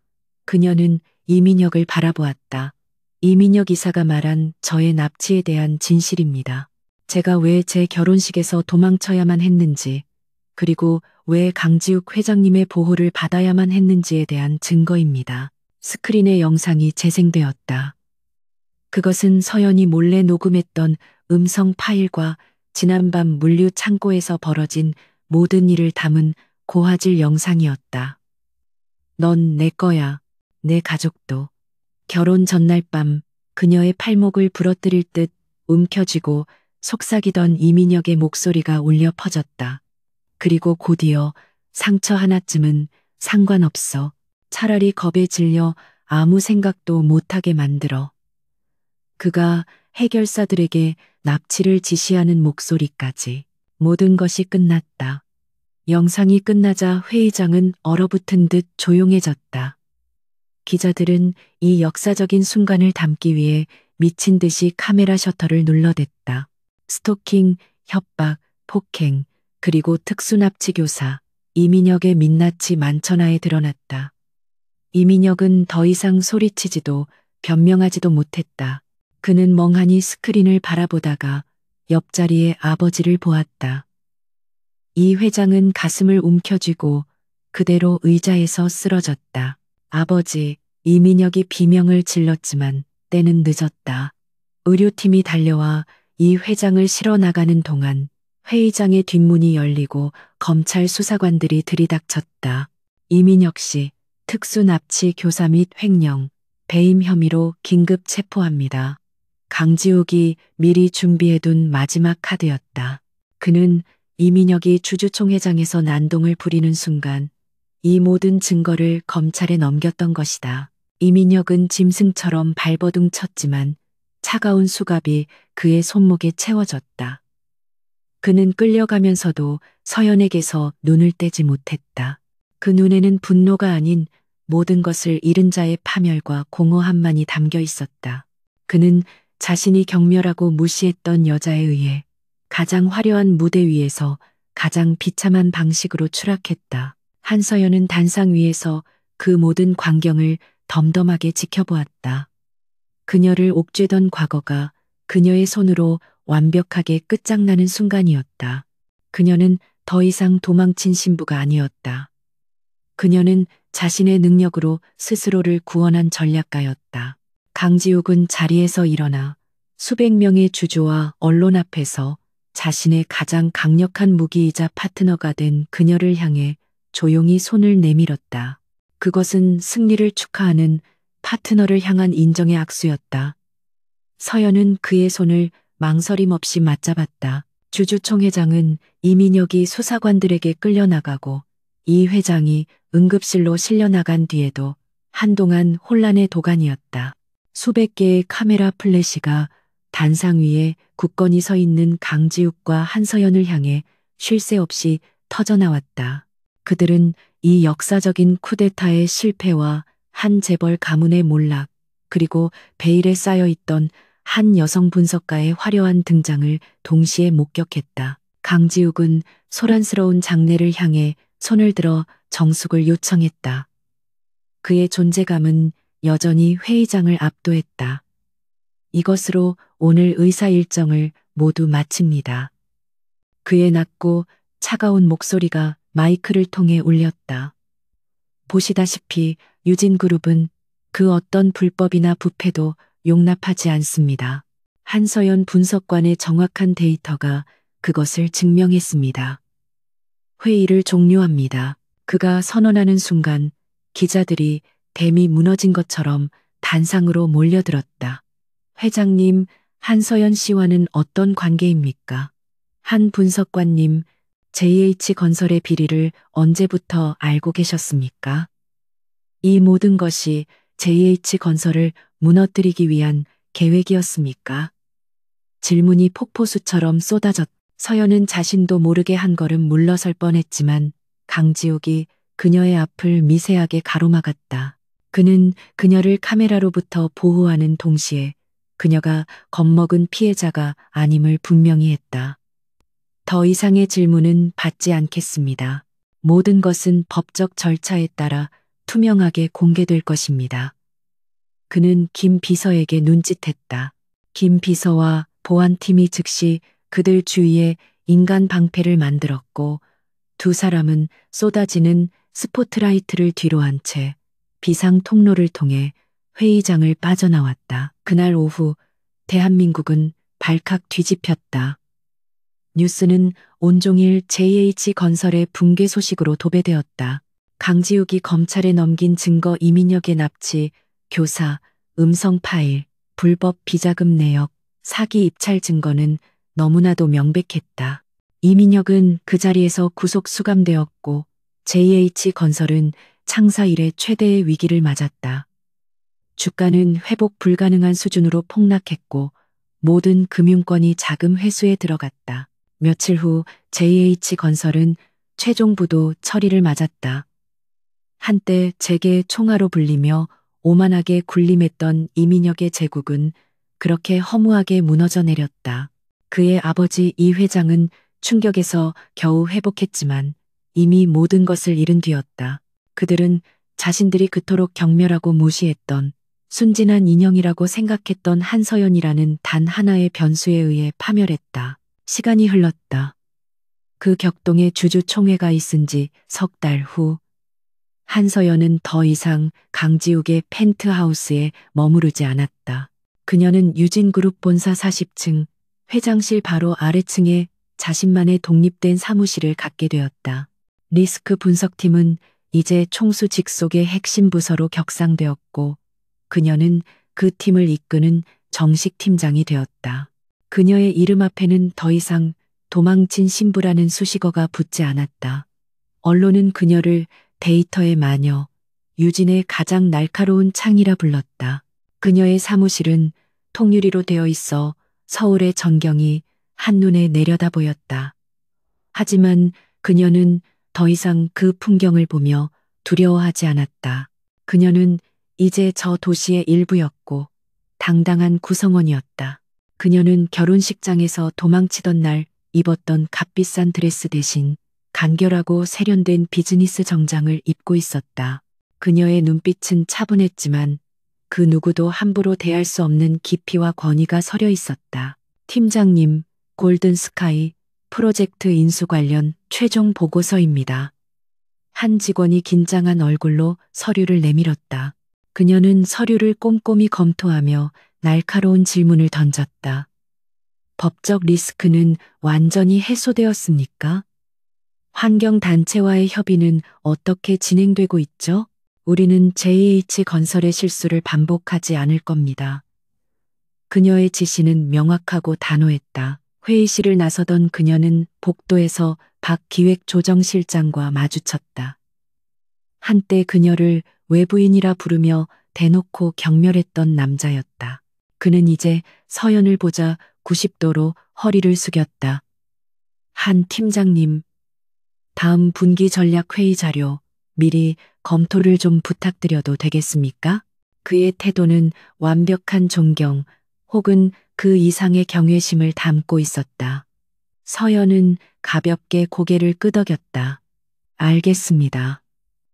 그녀는 이민혁을 바라보았다. 이민혁 이사가 말한 저의 납치에 대한 진실입니다. 제가 왜 제 결혼식에서 도망쳐야만 했는지, 그리고 왜 강지욱 회장님의 보호를 받아야만 했는지에 대한 증거입니다. 스크린의 영상이 재생되었다. 그것은 서연이 몰래 녹음했던 음성 파일과 지난밤 물류 창고에서 벌어진 모든 일을 담은 고화질 영상이었다. 넌 내 거야. 내 가족도. 결혼 전날 밤 그녀의 팔목을 부러뜨릴 듯 움켜쥐고 속삭이던 이민혁의 목소리가 울려 퍼졌다. 그리고 곧이어 상처 하나쯤은 상관없어. 차라리 겁에 질려 아무 생각도 못하게 만들어. 그가 해결사들에게 납치를 지시하는 목소리까지. 모든 것이 끝났다. 영상이 끝나자 회의장은 얼어붙은 듯 조용해졌다. 기자들은 이 역사적인 순간을 담기 위해 미친 듯이 카메라 셔터를 눌러댔다. 스토킹, 협박, 폭행, 그리고 특수납치 교사, 이민혁의 민낯이 만천하에 드러났다. 이민혁은 더 이상 소리치지도 변명하지도 못했다. 그는 멍하니 스크린을 바라보다가 옆자리에 아버지를 보았다. 이 회장은 가슴을 움켜쥐고 그대로 의자에서 쓰러졌다. 아버지, 이민혁이 비명을 질렀지만 때는 늦었다. 의료팀이 달려와 이 회장을 실어 나가는 동안 회의장의 뒷문이 열리고 검찰 수사관들이 들이닥쳤다. 이민혁 씨, 특수 납치 교사 및 횡령, 배임 혐의로 긴급 체포합니다. 강지욱이 미리 준비해둔 마지막 카드였다. 그는 이민혁이 주주총회장에서 난동을 부리는 순간 이 모든 증거를 검찰에 넘겼던 것이다. 이민혁은 짐승처럼 발버둥 쳤지만 차가운 수갑이 그의 손목에 채워졌다. 그는 끌려가면서도 서연에게서 눈을 떼지 못했다. 그 눈에는 분노가 아닌 모든 것을 잃은 자의 파멸과 공허함만이 담겨 있었다. 그는 자신이 경멸하고 무시했던 여자에 의해 가장 화려한 무대 위에서 가장 비참한 방식으로 추락했다. 한서연은 단상 위에서 그 모든 광경을 덤덤하게 지켜보았다. 그녀를 옥죄던 과거가 그녀의 손으로 완벽하게 끝장나는 순간이었다. 그녀는 더 이상 도망친 신부가 아니었다. 그녀는 자신의 능력으로 스스로를 구원한 전략가였다. 강지욱은 자리에서 일어나 수백 명의 주주와 언론 앞에서 자신의 가장 강력한 무기이자 파트너가 된 그녀를 향해 조용히 손을 내밀었다. 그것은 승리를 축하하는 파트너를 향한 인정의 악수였다. 서연은 그의 손을 망설임 없이 맞잡았다. 주주총회장은 이민혁이 수사관들에게 끌려나가고 이 회장이 응급실로 실려나간 뒤에도 한동안 혼란의 도가니였다. 수백 개의 카메라 플래시가 단상 위에 굳건히 서 있는 강지욱과 한서연을 향해 쉴 새 없이 터져나왔다. 그들은 이 역사적인 쿠데타의 실패와 한 재벌 가문의 몰락, 그리고 베일에 쌓여있던 한 여성 분석가의 화려한 등장을 동시에 목격했다. 강지욱은 소란스러운 장내를 향해 손을 들어 정숙을 요청했다. 그의 존재감은 여전히 회의장을 압도했다. 이것으로 오늘 의사 일정을 모두 마칩니다. 그의 낮고 차가운 목소리가 마이크를 통해 울렸다. 보시다시피 유진그룹은 그 어떤 불법이나 부패도 용납하지 않습니다. 한서연 분석관의 정확한 데이터가 그것을 증명했습니다. 회의를 종료합니다. 그가 선언하는 순간 기자들이 댐이 무너진 것처럼 단상으로 몰려들었다. 회장님, 한서연 씨와는 어떤 관계입니까? 한 분석관님, JH건설의 비리를 언제부터 알고 계셨습니까? 이 모든 것이 JH건설을 무너뜨리기 위한 계획이었습니까? 질문이 폭포수처럼 쏟아졌다. 서연은 자신도 모르게 한 걸음 물러설 뻔했지만 강지욱이 그녀의 앞을 미세하게 가로막았다. 그는 그녀를 카메라로부터 보호하는 동시에 그녀가 겁먹은 피해자가 아님을 분명히 했다. 더 이상의 질문은 받지 않겠습니다. 모든 것은 법적 절차에 따라 투명하게 공개될 것입니다. 그는 김 비서에게 눈짓했다. 김 비서와 보안팀이 즉시 그들 주위에 인간 방패를 만들었고 두 사람은 쏟아지는 스포트라이트를 뒤로 한 채 비상 통로를 통해 회의장을 빠져나왔다. 그날 오후 대한민국은 발칵 뒤집혔다. 뉴스는 온종일 JH건설의 붕괴 소식으로 도배되었다. 강지욱이 검찰에 넘긴 증거 이민혁의 납치, 교사, 음성 파일, 불법 비자금 내역, 사기 입찰 증거는 너무나도 명백했다. 이민혁은 그 자리에서 구속 수감되었고 JH건설은 창사 이래 최대의 위기를 맞았다. 주가는 회복 불가능한 수준으로 폭락했고 모든 금융권이 자금 회수에 들어갔다. 며칠 후 JH건설은 최종 부도 처리를 맞았다. 한때 재계의 총아로 불리며 오만하게 군림했던 이민혁의 제국은 그렇게 허무하게 무너져 내렸다. 그의 아버지 이 회장은 충격에서 겨우 회복했지만 이미 모든 것을 잃은 뒤였다. 그들은 자신들이 그토록 경멸하고 무시했던 순진한 인형이라고 생각했던 한서연이라는 단 하나의 변수에 의해 파멸했다. 시간이 흘렀다. 그 격동에 주주총회가 있은 지 석 달 후, 한서연은 더 이상 강지욱의 펜트하우스에 머무르지 않았다. 그녀는 유진그룹 본사 40층, 회장실 바로 아래층에 자신만의 독립된 사무실을 갖게 되었다. 리스크 분석팀은 이제 총수 직속의 핵심 부서로 격상되었고, 그녀는 그 팀을 이끄는 정식 팀장이 되었다. 그녀의 이름 앞에는 더 이상 도망친 신부라는 수식어가 붙지 않았다. 언론은 그녀를 데이터의 마녀, 유진의 가장 날카로운 창이라 불렀다. 그녀의 사무실은 통유리로 되어 있어 서울의 전경이 한눈에 내려다 보였다. 하지만 그녀는 더 이상 그 풍경을 보며 두려워하지 않았다. 그녀는 이제 저 도시의 일부였고 당당한 구성원이었다. 그녀는 결혼식장에서 도망치던 날 입었던 값비싼 드레스 대신 간결하고 세련된 비즈니스 정장을 입고 있었다. 그녀의 눈빛은 차분했지만 그 누구도 함부로 대할 수 없는 깊이와 권위가 서려 있었다. 팀장님, 골든스카이 프로젝트 인수 관련 최종 보고서입니다. 한 직원이 긴장한 얼굴로 서류를 내밀었다. 그녀는 서류를 꼼꼼히 검토하며 날카로운 질문을 던졌다. 법적 리스크는 완전히 해소되었습니까? 환경단체와의 협의는 어떻게 진행되고 있죠? 우리는 JH건설의 실수를 반복하지 않을 겁니다. 그녀의 지시는 명확하고 단호했다. 회의실을 나서던 그녀는 복도에서 박 기획조정실장과 마주쳤다. 한때 그녀를 외부인이라 부르며 대놓고 경멸했던 남자였다. 그는 이제 서연을 보자 90도로 허리를 숙였다. 한 팀장님, 다음 분기 전략 회의 자료 미리 검토를 좀 부탁드려도 되겠습니까? 그의 태도는 완벽한 존경 혹은 그 이상의 경외심을 담고 있었다. 서연은 가볍게 고개를 끄덕였다. 알겠습니다.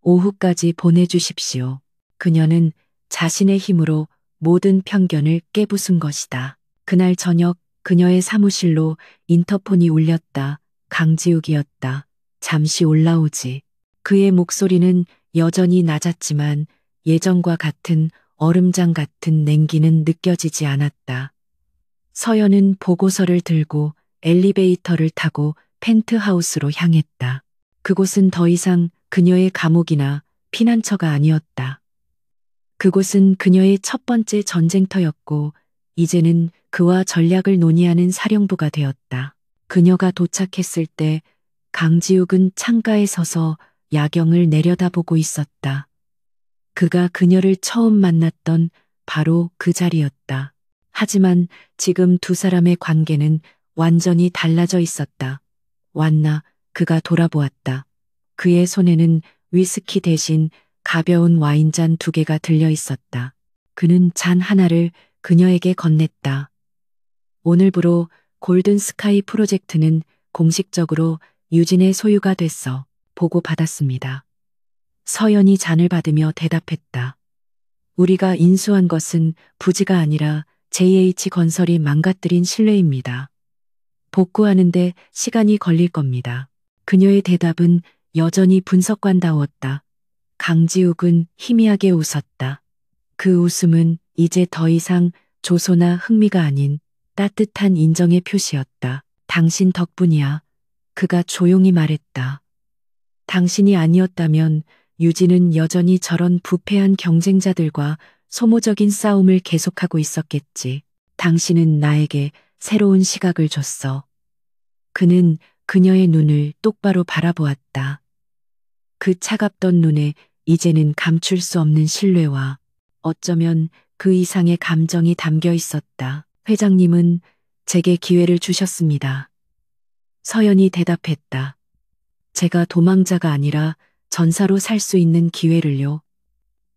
오후까지 보내주십시오. 그녀는 자신의 힘으로 모든 편견을 깨부순 것이다. 그날 저녁 그녀의 사무실로 인터폰이 울렸다. 강지욱이었다. 잠시 올라오지. 그의 목소리는 여전히 낮았지만 예전과 같은 얼음장 같은 냉기는 느껴지지 않았다. 서연은 보고서를 들고 엘리베이터를 타고 펜트하우스로 향했다. 그곳은 더 이상 그녀의 감옥이나 피난처가 아니었다. 그곳은 그녀의 첫 번째 전쟁터였고 이제는 그와 전략을 논의하는 사령부가 되었다. 그녀가 도착했을 때 강지욱은 창가에 서서 야경을 내려다보고 있었다. 그가 그녀를 처음 만났던 바로 그 자리였다. 하지만 지금 두 사람의 관계는 완전히 달라져 있었다. 왔나 그가 돌아보았다. 그의 손에는 위스키 대신 가벼운 와인잔 2개가 들려 있었다. 그는 잔 하나를 그녀에게 건넸다. 오늘부로 골든스카이 프로젝트는 공식적으로 유진의 소유가 됐어. 보고받았습니다. 서연이 잔을 받으며 대답했다. 우리가 인수한 것은 부지가 아니라 JH건설이 망가뜨린 신뢰입니다. 복구하는데 시간이 걸릴 겁니다. 그녀의 대답은 여전히 분석관다웠다. 강지욱은 희미하게 웃었다. 그 웃음은 이제 더 이상 조소나 흥미가 아닌 따뜻한 인정의 표시였다. 당신 덕분이야. 그가 조용히 말했다. 당신이 아니었다면 유진은 여전히 저런 부패한 경쟁자들과 소모적인 싸움을 계속하고 있었겠지. 당신은 나에게 새로운 시각을 줬어. 그는 그녀의 눈을 똑바로 바라보았다. 그 차갑던 눈에 이제는 감출 수 없는 신뢰와 어쩌면 그 이상의 감정이 담겨 있었다. 회장님은 제게 기회를 주셨습니다. 서연이 대답했다. 제가 도망자가 아니라 전사로 살 수 있는 기회를요.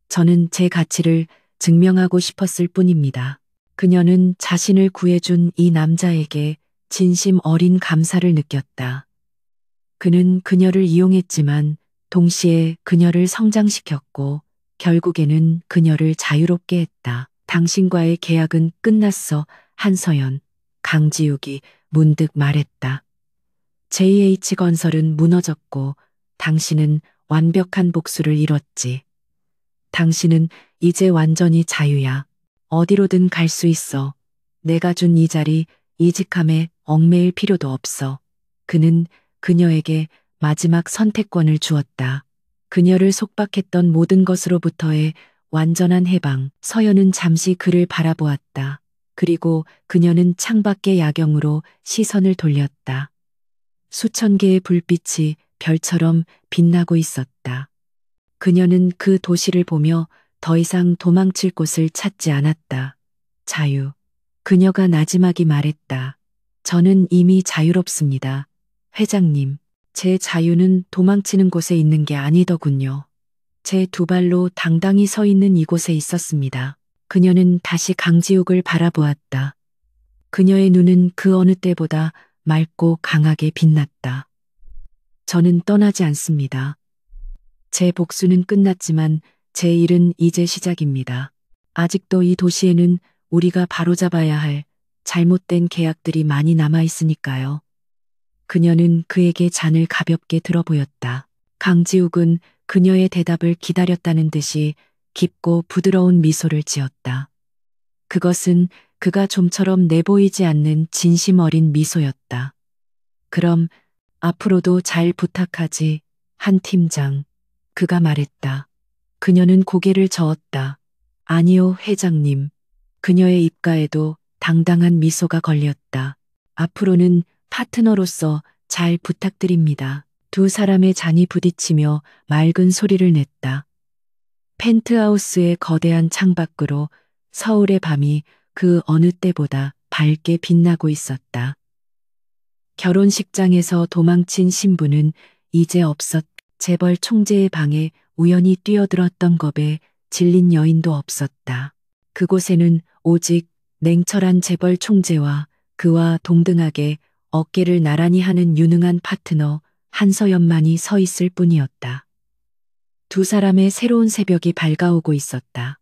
저는 제 가치를 증명하고 싶었을 뿐입니다. 그녀는 자신을 구해준 이 남자에게 진심 어린 감사를 느꼈다. 그는 그녀를 이용했지만 동시에 그녀를 성장시켰고 결국에는 그녀를 자유롭게 했다. 당신과의 계약은 끝났어, 한서연. 강지욱이 문득 말했다. JH건설은 무너졌고 당신은 완벽한 복수를 이뤘지. 당신은 이제 완전히 자유야. 어디로든 갈 수 있어. 내가 준 이 자리, 이직함에 얽매일 필요도 없어. 그는 그녀에게 마지막 선택권을 주었다. 그녀를 속박했던 모든 것으로부터의 완전한 해방. 서연은 잠시 그를 바라보았다. 그리고 그녀는 창밖의 야경으로 시선을 돌렸다. 수천 개의 불빛이 별처럼 빛나고 있었다. 그녀는 그 도시를 보며 더 이상 도망칠 곳을 찾지 않았다. 자유. 그녀가 나지막이 말했다. 저는 이미 자유롭습니다. 회장님, 제 자유는 도망치는 곳에 있는 게 아니더군요. 제 두 발로 당당히 서 있는 이곳에 있었습니다. 그녀는 다시 강지욱을 바라보았다. 그녀의 눈은 그 어느 때보다 맑고 강하게 빛났다. 저는 떠나지 않습니다. 제 복수는 끝났지만 제 일은 이제 시작입니다. 아직도 이 도시에는 우리가 바로잡아야 할 잘못된 계약들이 많이 남아 있으니까요. 그녀는 그에게 잔을 가볍게 들어 보였다. 강지욱은 그녀의 대답을 기다렸다는 듯이 깊고 부드러운 미소를 지었다. 그것은 그가 좀처럼 내보이지 않는 진심 어린 미소였다. 그럼 앞으로도 잘 부탁하지, 한 팀장. 그가 말했다. 그녀는 고개를 저었다. 아니요, 회장님. 그녀의 입가에도 당당한 미소가 걸렸다. 앞으로는 파트너로서 잘 부탁드립니다. 두 사람의 잔이 부딪히며 맑은 소리를 냈다. 펜트하우스의 거대한 창밖으로 서울의 밤이 그 어느 때보다 밝게 빛나고 있었다. 결혼식장에서 도망친 신부는 이제 없었다. 재벌 총재의 방에 우연히 뛰어들었던 겁에 질린 여인도 없었다. 그곳에는 오직 냉철한 재벌 총재와 그와 동등하게 어깨를 나란히 하는 유능한 파트너 한서연만이 서 있을 뿐이었다. 두 사람의 새로운 새벽이 밝아오고 있었다.